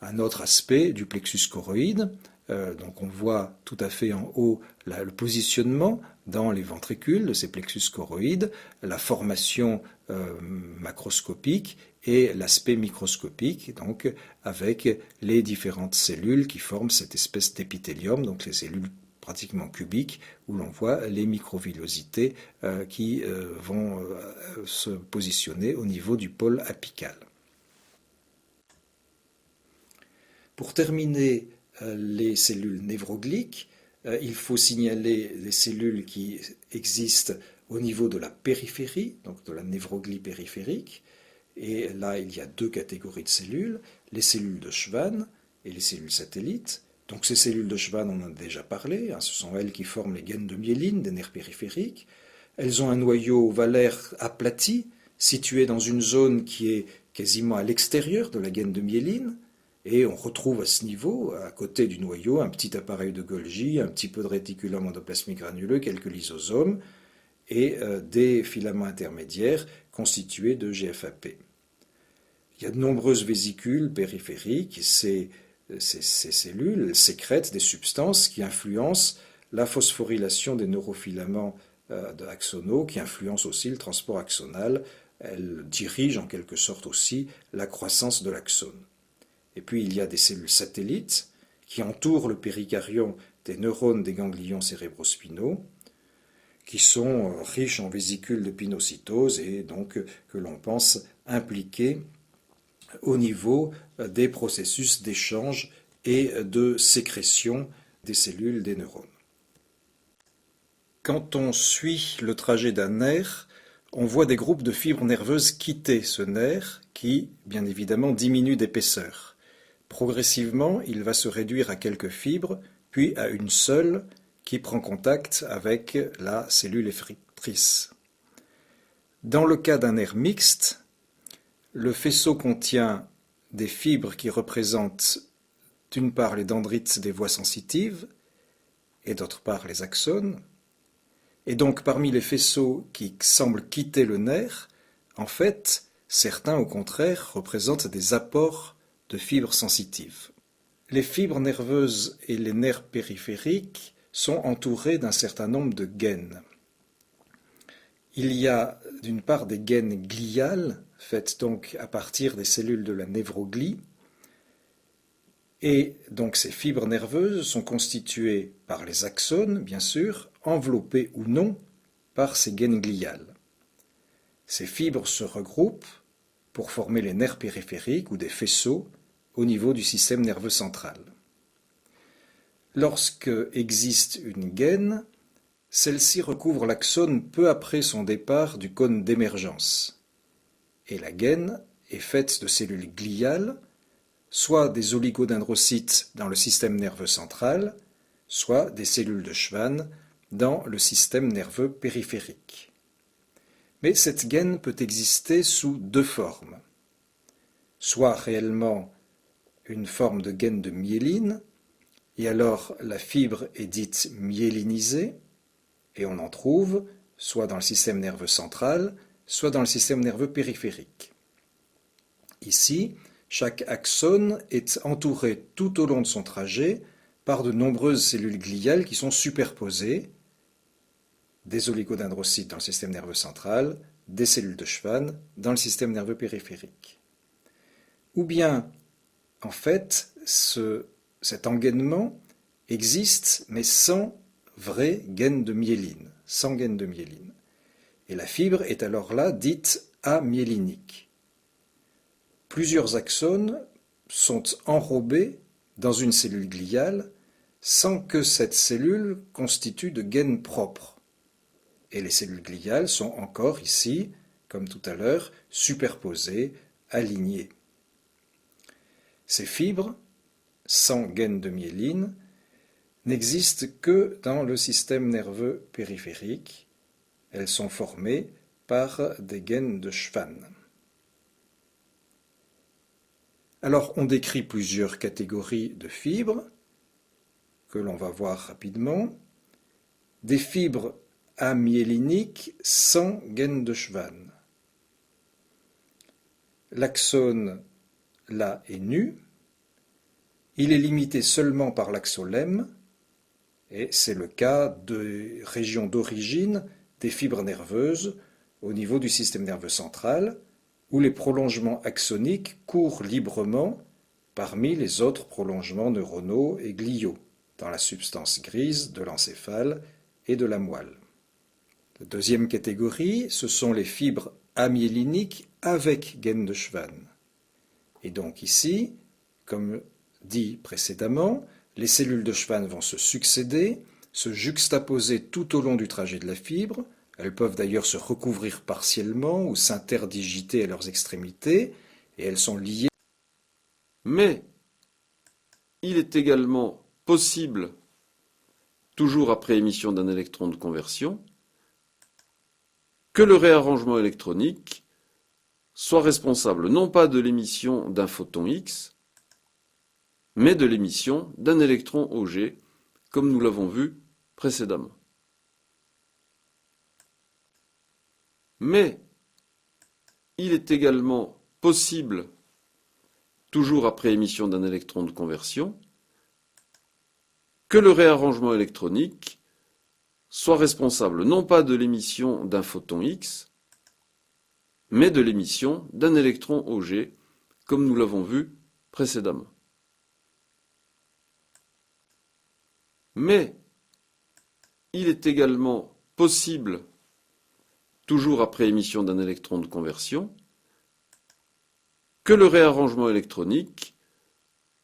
Un autre aspect du plexus choroïde, donc on voit tout à fait en haut le positionnement dans les ventricules de ces plexus choroïdes, la formation macroscopique et l'aspect microscopique, donc avec les différentes cellules qui forment cette espèce d'épithélium, donc les cellules pratiquement cubiques où l'on voit les microvillosités qui vont se positionner au niveau du pôle apical. Pour terminer les cellules névrogliques, il faut signaler les cellules qui existent au niveau de la périphérie, donc de la névroglie périphérique. Et là, il y a deux catégories de cellules, les cellules de Schwann et les cellules satellites. Donc ces cellules de Schwann, on en a déjà parlé, ce sont elles qui forment les gaines de myéline des nerfs périphériques. Elles ont un noyau ovalaire aplati, situé dans une zone qui est quasiment à l'extérieur de la gaine de myéline. Et on retrouve à ce niveau, à côté du noyau, un petit appareil de Golgi, un petit peu de réticulum endoplasmique granuleux, quelques lysosomes et des filaments intermédiaires constitués de GFAP. Il y a de nombreuses vésicules périphériques. Ces cellules sécrètent des substances qui influencent la phosphorylation des neurofilaments axonaux, qui influencent aussi le transport axonal. Elles dirigent en quelque sorte aussi la croissance de l'axone. Et puis il y a des cellules satellites qui entourent le péricardion des neurones des ganglions cérébrospinaux, qui sont riches en vésicules de pinocytose et donc que l'on pense impliqués au niveau des processus d'échange et de sécrétion des cellules des neurones. Quand on suit le trajet d'un nerf, on voit des groupes de fibres nerveuses quitter ce nerf qui, bien évidemment, diminue d'épaisseur. Progressivement, il va se réduire à quelques fibres, puis à une seule qui prend contact avec la cellule effectrice. Dans le cas d'un nerf mixte, le faisceau contient des fibres qui représentent d'une part les dendrites des voies sensitives et d'autre part les axones. Et donc parmi les faisceaux qui semblent quitter le nerf, en fait, certains au contraire représentent des apports de fibres sensitives. Les fibres nerveuses et les nerfs périphériques sont entourés d'un certain nombre de gaines. Il y a d'une part des gaines gliales, faites donc à partir des cellules de la névroglie, et donc ces fibres nerveuses sont constituées par les axones, bien sûr, enveloppées ou non par ces gaines gliales. Ces fibres se regroupent pour former les nerfs périphériques ou des faisceaux au niveau du système nerveux central. Lorsque existe une gaine, celle-ci recouvre l'axone peu après son départ du cône d'émergence. Et la gaine est faite de cellules gliales, soit des oligodendrocytes dans le système nerveux central, soit des cellules de Schwann dans le système nerveux périphérique. Mais cette gaine peut exister sous deux formes. Soit réellement une forme de gaine de myéline, et alors la fibre est dite myélinisée, et on en trouve soit dans le système nerveux central, soit dans le système nerveux périphérique. Ici, chaque axone est entouré tout au long de son trajet par de nombreuses cellules gliales qui sont superposées, des oligodendrocytes dans le système nerveux central, des cellules de Schwann dans le système nerveux périphérique. Ou bien, en fait, cet engainement existe, mais sans vraie gaine de myéline, sans gaine de myéline. Et la fibre est alors là dite amyélinique. Plusieurs axones sont enrobés dans une cellule gliale sans que cette cellule constitue de gaine propre. Et les cellules gliales sont encore ici, comme tout à l'heure, superposées, alignées. Ces fibres, sans gaine de myéline, n'existent que dans le système nerveux périphérique. Elles sont formées par des gaines de Schwann. Alors, on décrit plusieurs catégories de fibres que l'on va voir rapidement. Des fibres amyéliniques sans gaine de Schwann. L'axone, là, est nu. Il est limité seulement par l'axolemme, et c'est le cas de régions d'origine des fibres nerveuses au niveau du système nerveux central, où les prolongements axoniques courent librement parmi les autres prolongements neuronaux et gliaux, dans la substance grise de l'encéphale et de la moelle. La deuxième catégorie, ce sont les fibres amyéliniques avec gaine de Schwann. Et donc ici, comme dit précédemment, les cellules de Schwann vont se succéder, se juxtaposer tout au long du trajet de la fibre. Elles peuvent d'ailleurs se recouvrir partiellement ou s'interdigiter à leurs extrémités, et elles sont liées. Mais il est également possible, toujours après émission d'un électron de conversion, que le réarrangement électronique soit responsable non pas de l'émission d'un photon X, mais de l'émission d'un électron Auger, comme nous l'avons vu précédemment. Mais il est également possible, toujours après émission d'un électron de conversion, que le réarrangement électronique soit responsable non pas de l'émission d'un photon X, mais de l'émission d'un électron Auger, comme nous l'avons vu précédemment. Mais il est également possible, toujours après émission d'un électron de conversion, que le réarrangement électronique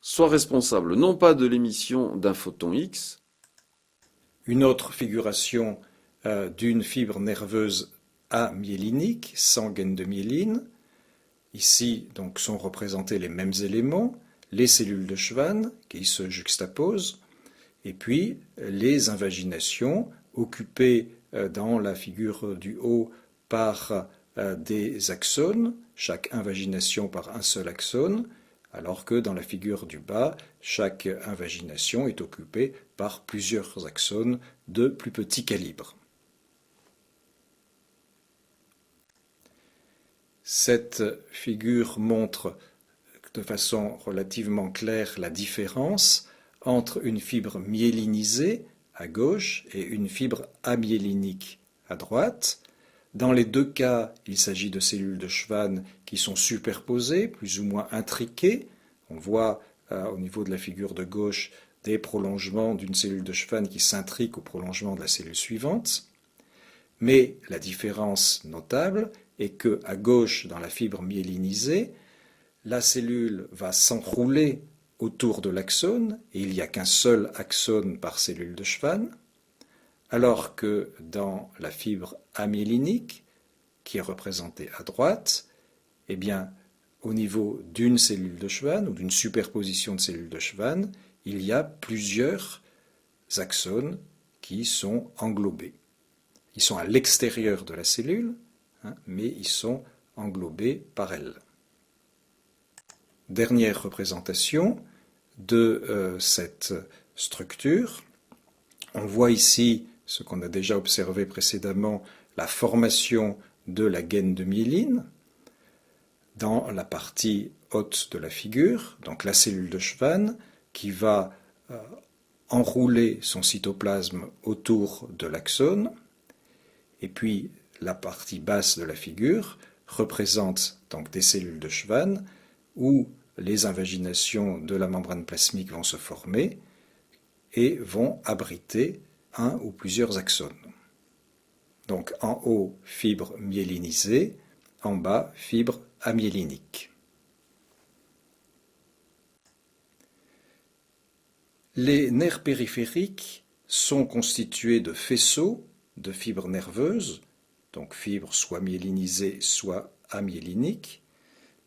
soit responsable non pas de l'émission d'un photon X. Une autre figuration d'une fibre nerveuse amyélinique, sans gaine de myéline. Ici, donc, sont représentés les mêmes éléments, les cellules de Schwann qui se juxtaposent, et puis les invaginations occupées dans la figure du haut par des axones, chaque invagination par un seul axone, alors que dans la figure du bas, chaque invagination est occupée par plusieurs axones de plus petit calibre. Cette figure montre de façon relativement claire la différence entre une fibre myélinisée à gauche et une fibre amyélinique à droite. Dans les deux cas, il s'agit de cellules de Schwann qui sont superposées, plus ou moins intriquées. On voit au niveau de la figure de gauche des prolongements d'une cellule de Schwann qui s'intriquent au prolongement de la cellule suivante. Mais la différence notable est que à gauche, dans la fibre myélinisée, la cellule va s'enrouler autour de l'axone, et il n'y a qu'un seul axone par cellule de Schwann, alors que dans la fibre amyélinique, qui est représentée à droite, eh bien, au niveau d'une cellule de Schwann, ou d'une superposition de cellules de Schwann, il y a plusieurs axones qui sont englobés. Ils sont à l'extérieur de la cellule, mais ils sont englobés par elle. Dernière représentation de cette structure. On voit ici ce qu'on a déjà observé précédemment, la formation de la gaine de myéline dans la partie haute de la figure, donc la cellule de Schwann qui va enrouler son cytoplasme autour de l'axone, et puis la partie basse de la figure représente donc des cellules de Schwann où les invaginations de la membrane plasmique vont se former et vont abriter un ou plusieurs axones. Donc en haut, fibre myélinisée, en bas, fibre amyélinique. Les nerfs périphériques sont constitués de faisceaux de fibres nerveuses, donc fibres soit myélinisées, soit amyéliniques,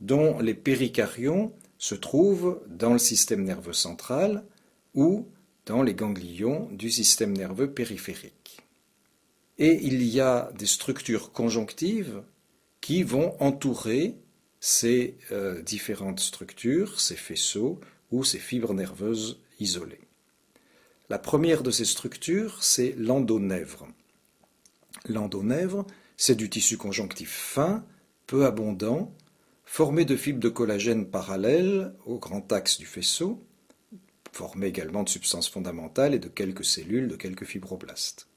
dont les péricardions se trouvent dans le système nerveux central ou dans les ganglions du système nerveux périphérique. Et il y a des structures conjonctives qui vont entourer ces différentes structures, ces faisceaux ou ces fibres nerveuses isolées. La première de ces structures, c'est l'endonèvre. L'endonèvre, c'est du tissu conjonctif fin, peu abondant, formé de fibres de collagène parallèles au grand axe du faisceau, formé également de substances fondamentales et de quelques cellules, de quelques fibroblastes.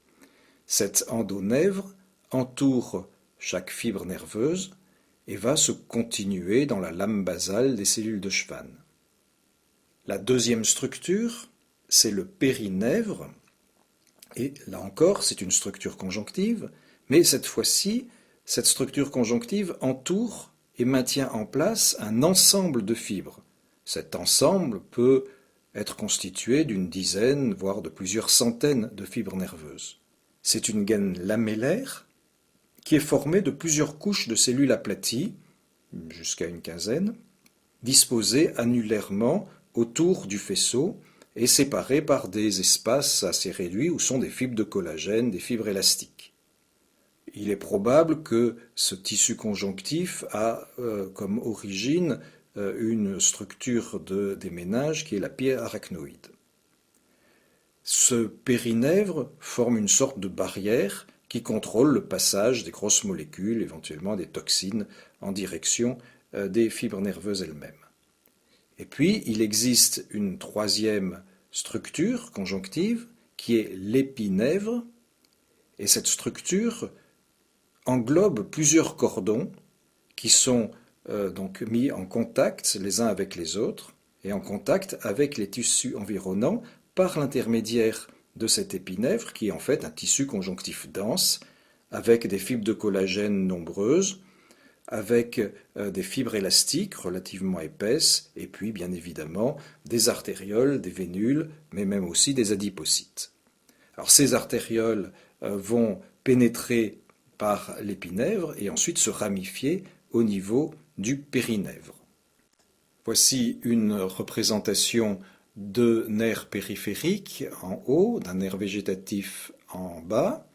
Cette endonèvre entoure chaque fibre nerveuse et va se continuer dans la lame basale des cellules de Schwann. La deuxième structure, c'est le périnèvre, et là encore, c'est une structure conjonctive, mais cette fois-ci, cette structure conjonctive entoure et maintient en place un ensemble de fibres. Cet ensemble peut être constitué d'une dizaine, voire de plusieurs centaines de fibres nerveuses. C'est une gaine lamellaire qui est formée de plusieurs couches de cellules aplaties, jusqu'à une quinzaine, disposées annulairement autour du faisceau et séparées par des espaces assez réduits où sont des fibres de collagène, des fibres élastiques. Il est probable que ce tissu conjonctif a comme origine une structure des méninges qui est la pierre arachnoïde. Ce périnèvre forme une sorte de barrière qui contrôle le passage des grosses molécules, éventuellement des toxines, en direction des fibres nerveuses elles-mêmes. Et puis, il existe une troisième structure conjonctive qui est l'épinèvre, et cette structure englobe plusieurs cordons qui sont donc mis en contact les uns avec les autres et en contact avec les tissus environnants par l'intermédiaire de cet épinèvre qui est en fait un tissu conjonctif dense avec des fibres de collagène nombreuses, avec des fibres élastiques relativement épaisses et puis bien évidemment des artérioles, des vénules, mais même aussi des adipocytes. Alors ces artérioles vont pénétrer par l'épinèvre et ensuite se ramifier au niveau du périnèvre. Voici une représentation de nerfs périphériques en haut, d'un nerf végétatif en bas,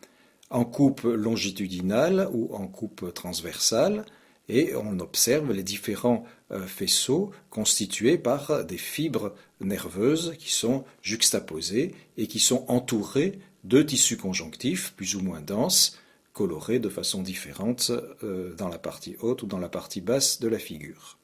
en coupe longitudinale ou en coupe transversale, et on observe les différents faisceaux constitués par des fibres nerveuses qui sont juxtaposées et qui sont entourées de tissus conjonctifs plus ou moins denses, colorés de façon différente dans la partie haute ou dans la partie basse de la figure.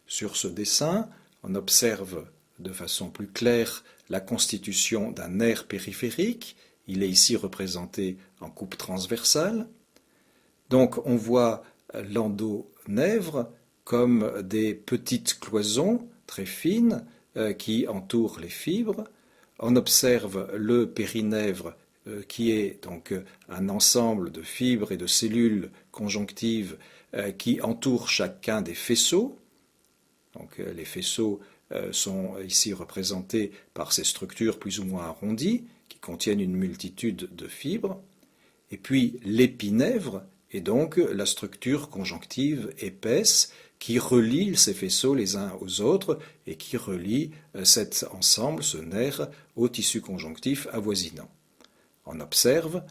Sur ce dessin, on observe de façon plus claire la constitution d'un nerf périphérique. Il est ici représenté en coupe transversale. Donc on voit l'endonèvre comme des petites cloisons très fines qui entourent les fibres. On observe le périnèvre qui est donc un ensemble de fibres et de cellules conjonctives qui entourent chacun des faisceaux. Donc les faisceaux sont ici représentés par ces structures plus ou moins arrondies qui contiennent une multitude de fibres. Et puis l'épinèvre est donc la structure conjonctive épaisse qui relie ces faisceaux les uns aux autres et qui relie cet ensemble, ce nerf, au tissu conjonctif avoisinant. On observe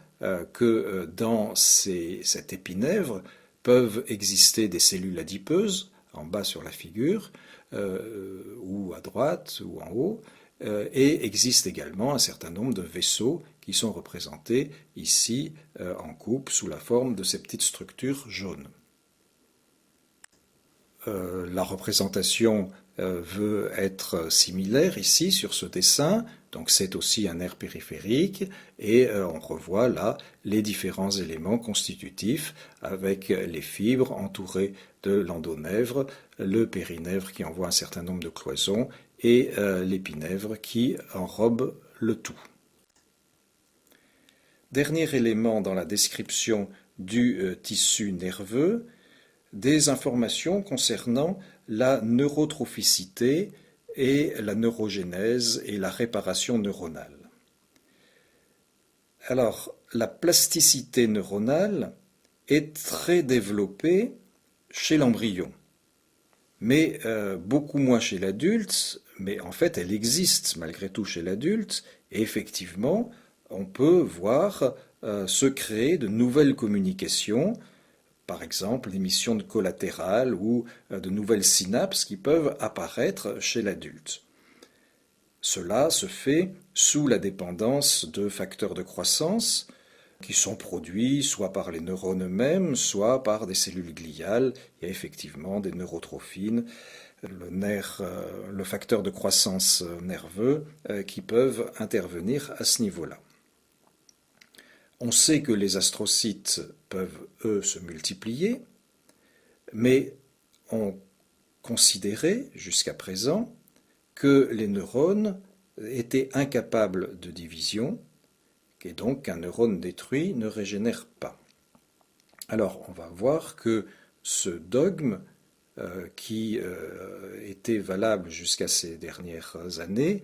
que dans cette épinèvre peuvent exister des cellules adipeuses, en bas sur la figure, ou à droite ou en haut, et existe également un certain nombre de vaisseaux qui sont représentés ici en coupe sous la forme de ces petites structures jaunes. La représentation veut être similaire ici sur ce dessin, donc c'est aussi un nerf périphérique et on revoit là les différents éléments constitutifs avec les fibres entourées de l'endonèvre, le périnèvre qui envoie un certain nombre de cloisons et l'épinèvre qui enrobe le tout. Dernier élément dans la description du tissu nerveux, des informations concernant la neurotrophicité et la neurogénèse et la réparation neuronale. Alors, la plasticité neuronale est très développée chez l'embryon, mais beaucoup moins chez l'adulte, mais en fait elle existe malgré tout chez l'adulte, et effectivement on peut voir se créer de nouvelles communications, par exemple l'émission de collatérales ou de nouvelles synapses qui peuvent apparaître chez l'adulte. Cela se fait sous la dépendance de facteurs de croissance qui sont produits soit par les neurones eux-mêmes, soit par des cellules gliales. Il y a effectivement des neurotrophines, le facteur de croissance nerveux, qui peuvent intervenir à ce niveau-là. On sait que les astrocytes peuvent, eux, se multiplier, mais on considérait jusqu'à présent que les neurones étaient incapables de division, et donc qu'un neurone détruit ne régénère pas. Alors on va voir que ce dogme qui était valable jusqu'à ces dernières années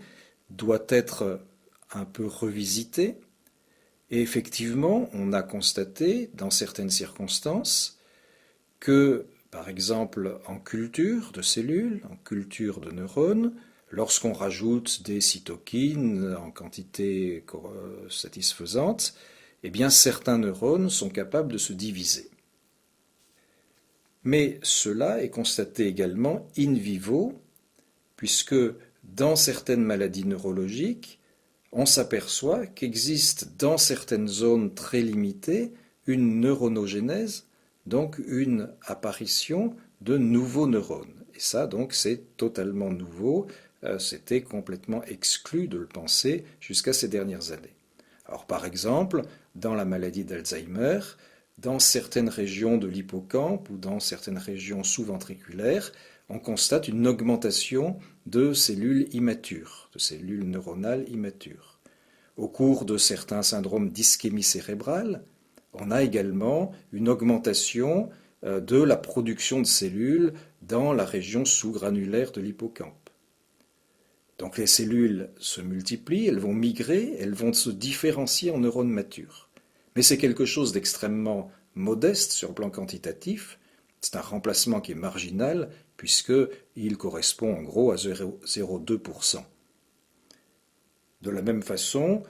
doit être un peu revisité. Et effectivement, on a constaté dans certaines circonstances que, par exemple, en culture de cellules, en culture de neurones, lorsqu'on rajoute des cytokines en quantité satisfaisante, eh bien certains neurones sont capables de se diviser. Mais cela est constaté également in vivo, puisque dans certaines maladies neurologiques, on s'aperçoit qu'existe dans certaines zones très limitées une neuronogénèse, donc une apparition de nouveaux neurones. Et ça, donc, c'est totalement nouveau. C'était complètement exclu de le penser jusqu'à ces dernières années. Alors, par exemple, dans la maladie d'Alzheimer, dans certaines régions de l'hippocampe ou dans certaines régions sous-ventriculaires, on constate une augmentation de cellules immatures, de cellules neuronales immatures. Au cours de certains syndromes d'ischémie cérébrale, on a également une augmentation de la production de cellules dans la région sous-granulaire de l'hippocampe. Donc les cellules se multiplient, elles vont migrer, elles vont se différencier en neurones matures. Mais c'est quelque chose d'extrêmement modeste sur le plan quantitatif. C'est un remplacement qui est marginal puisqu'il correspond en gros à 0,02%. De la même façon,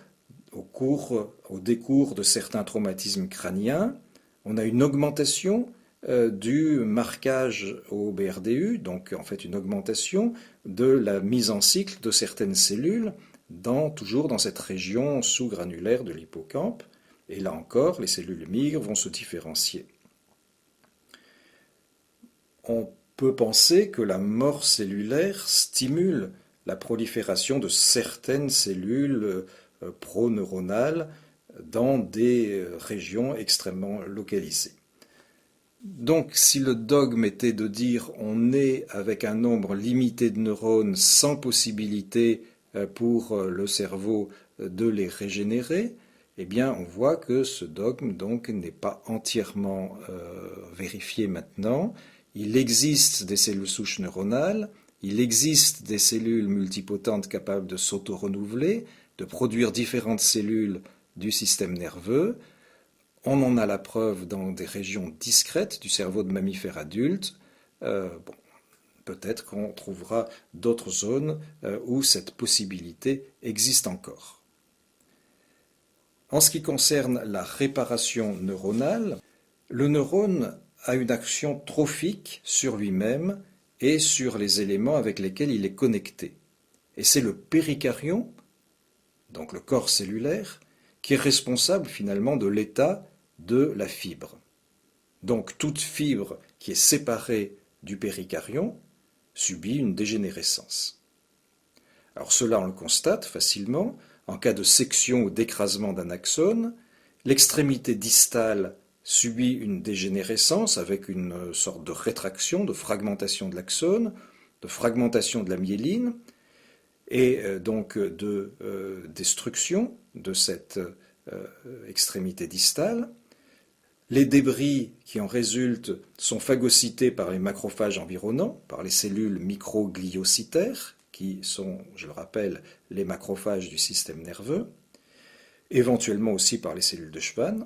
au décours de certains traumatismes crâniens, on a une augmentation du marquage au BRDU, donc en fait une augmentation de la mise en cycle de certaines cellules, toujours dans cette région sous-granulaire de l'hippocampe. Et là encore, les cellules migrent, vont se différencier. On peut penser que la mort cellulaire stimule la prolifération de certaines cellules proneuronales dans des régions extrêmement localisées. Donc, si le dogme était de dire on est avec un nombre limité de neurones sans possibilité pour le cerveau de les régénérer, eh bien, on voit que ce dogme donc n'est pas entièrement vérifié maintenant. Il existe des cellules souches neuronales, il existe des cellules multipotentes capables de s'auto-renouveler, de produire différentes cellules du système nerveux. On en a la preuve dans des régions discrètes du cerveau de mammifères adultes. Peut-être qu'on trouvera d'autres zones où cette possibilité existe encore. En ce qui concerne la réparation neuronale, le neurone a une action trophique sur lui-même et sur les éléments avec lesquels il est connecté. Et c'est le péricaryon, donc le corps cellulaire, qui est responsable finalement de l'état de la fibre. Donc toute fibre qui est séparée du péricaryon subit une dégénérescence. Alors cela on le constate facilement en cas de section ou d'écrasement d'un axone. L'extrémité distale subit une dégénérescence avec une sorte de rétraction, de fragmentation de l'axone, de fragmentation de la myéline et donc de destruction de cette extrémité distale. Les débris qui en résultent sont phagocytés par les macrophages environnants, par les cellules microgliocytaires, qui sont, je le rappelle, les macrophages du système nerveux, éventuellement aussi par les cellules de Schwann.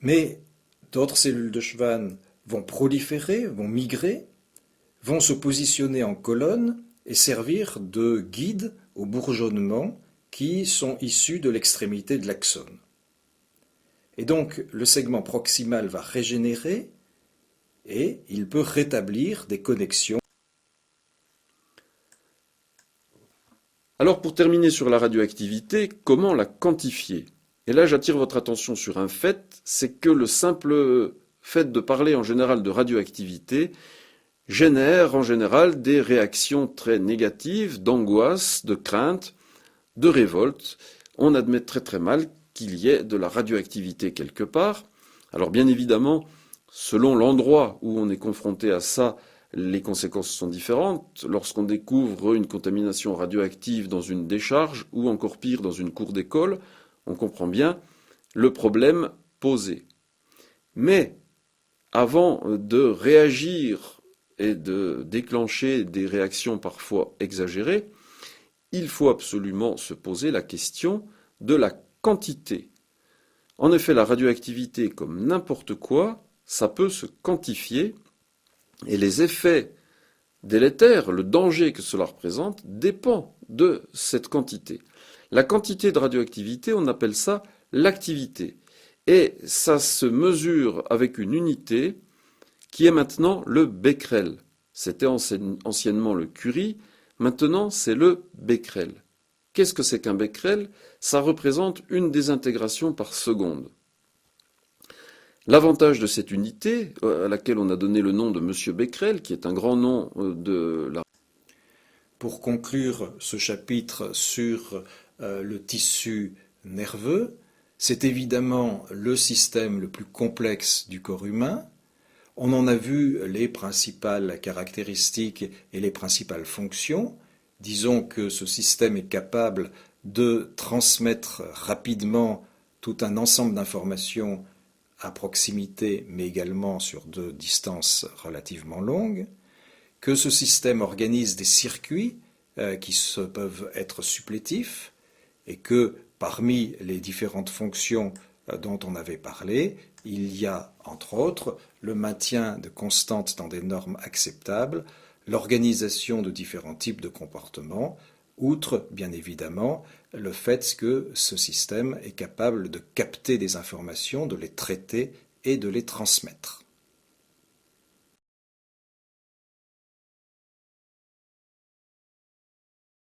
Mais d'autres cellules de Schwann vont proliférer, vont migrer, vont se positionner en colonne et servir de guide aux bourgeonnements qui sont issus de l'extrémité de l'axone. Et donc le segment proximal va régénérer et il peut rétablir des connexions. Alors pour terminer sur la radioactivité, comment la quantifier? Et là j'attire votre attention sur un fait, c'est que le simple fait de parler en général de radioactivité génère en général des réactions très négatives, d'angoisse, de crainte, de révolte. On admet très très mal qu'il y ait de la radioactivité quelque part. Alors bien évidemment, selon l'endroit où on est confronté à ça, les conséquences sont différentes. Lorsqu'on découvre une contamination radioactive dans une décharge, ou encore pire dans une cour d'école, on comprend bien le problème posé. Mais avant de réagir et de déclencher des réactions parfois exagérées, il faut absolument se poser la question de la quantité. En effet, la radioactivité, comme n'importe quoi, ça peut se quantifier, et les effets délétères, le danger que cela représente, dépend de cette quantité. La quantité de radioactivité, on appelle ça l'activité. Et ça se mesure avec une unité qui est maintenant le becquerel. C'était anciennement le curie, maintenant c'est le becquerel. Qu'est-ce que c'est qu'un becquerel? Ça représente une désintégration par seconde. L'avantage de cette unité, à laquelle on a donné le nom de Monsieur Becquerel, qui est un grand nom de la... Pour conclure ce chapitre sur le tissu nerveux, c'est évidemment le système le plus complexe du corps humain. On en a vu les principales caractéristiques et les principales fonctions. Disons que ce système est capable de transmettre rapidement tout un ensemble d'informations à proximité, mais également sur des distances relativement longues, que ce système organise des circuits qui peuvent être supplétifs, et que parmi les différentes fonctions dont on avait parlé, il y a entre autres le maintien de constantes dans des normes acceptables, l'organisation de différents types de comportements, outre bien évidemment le fait que ce système est capable de capter des informations, de les traiter et de les transmettre.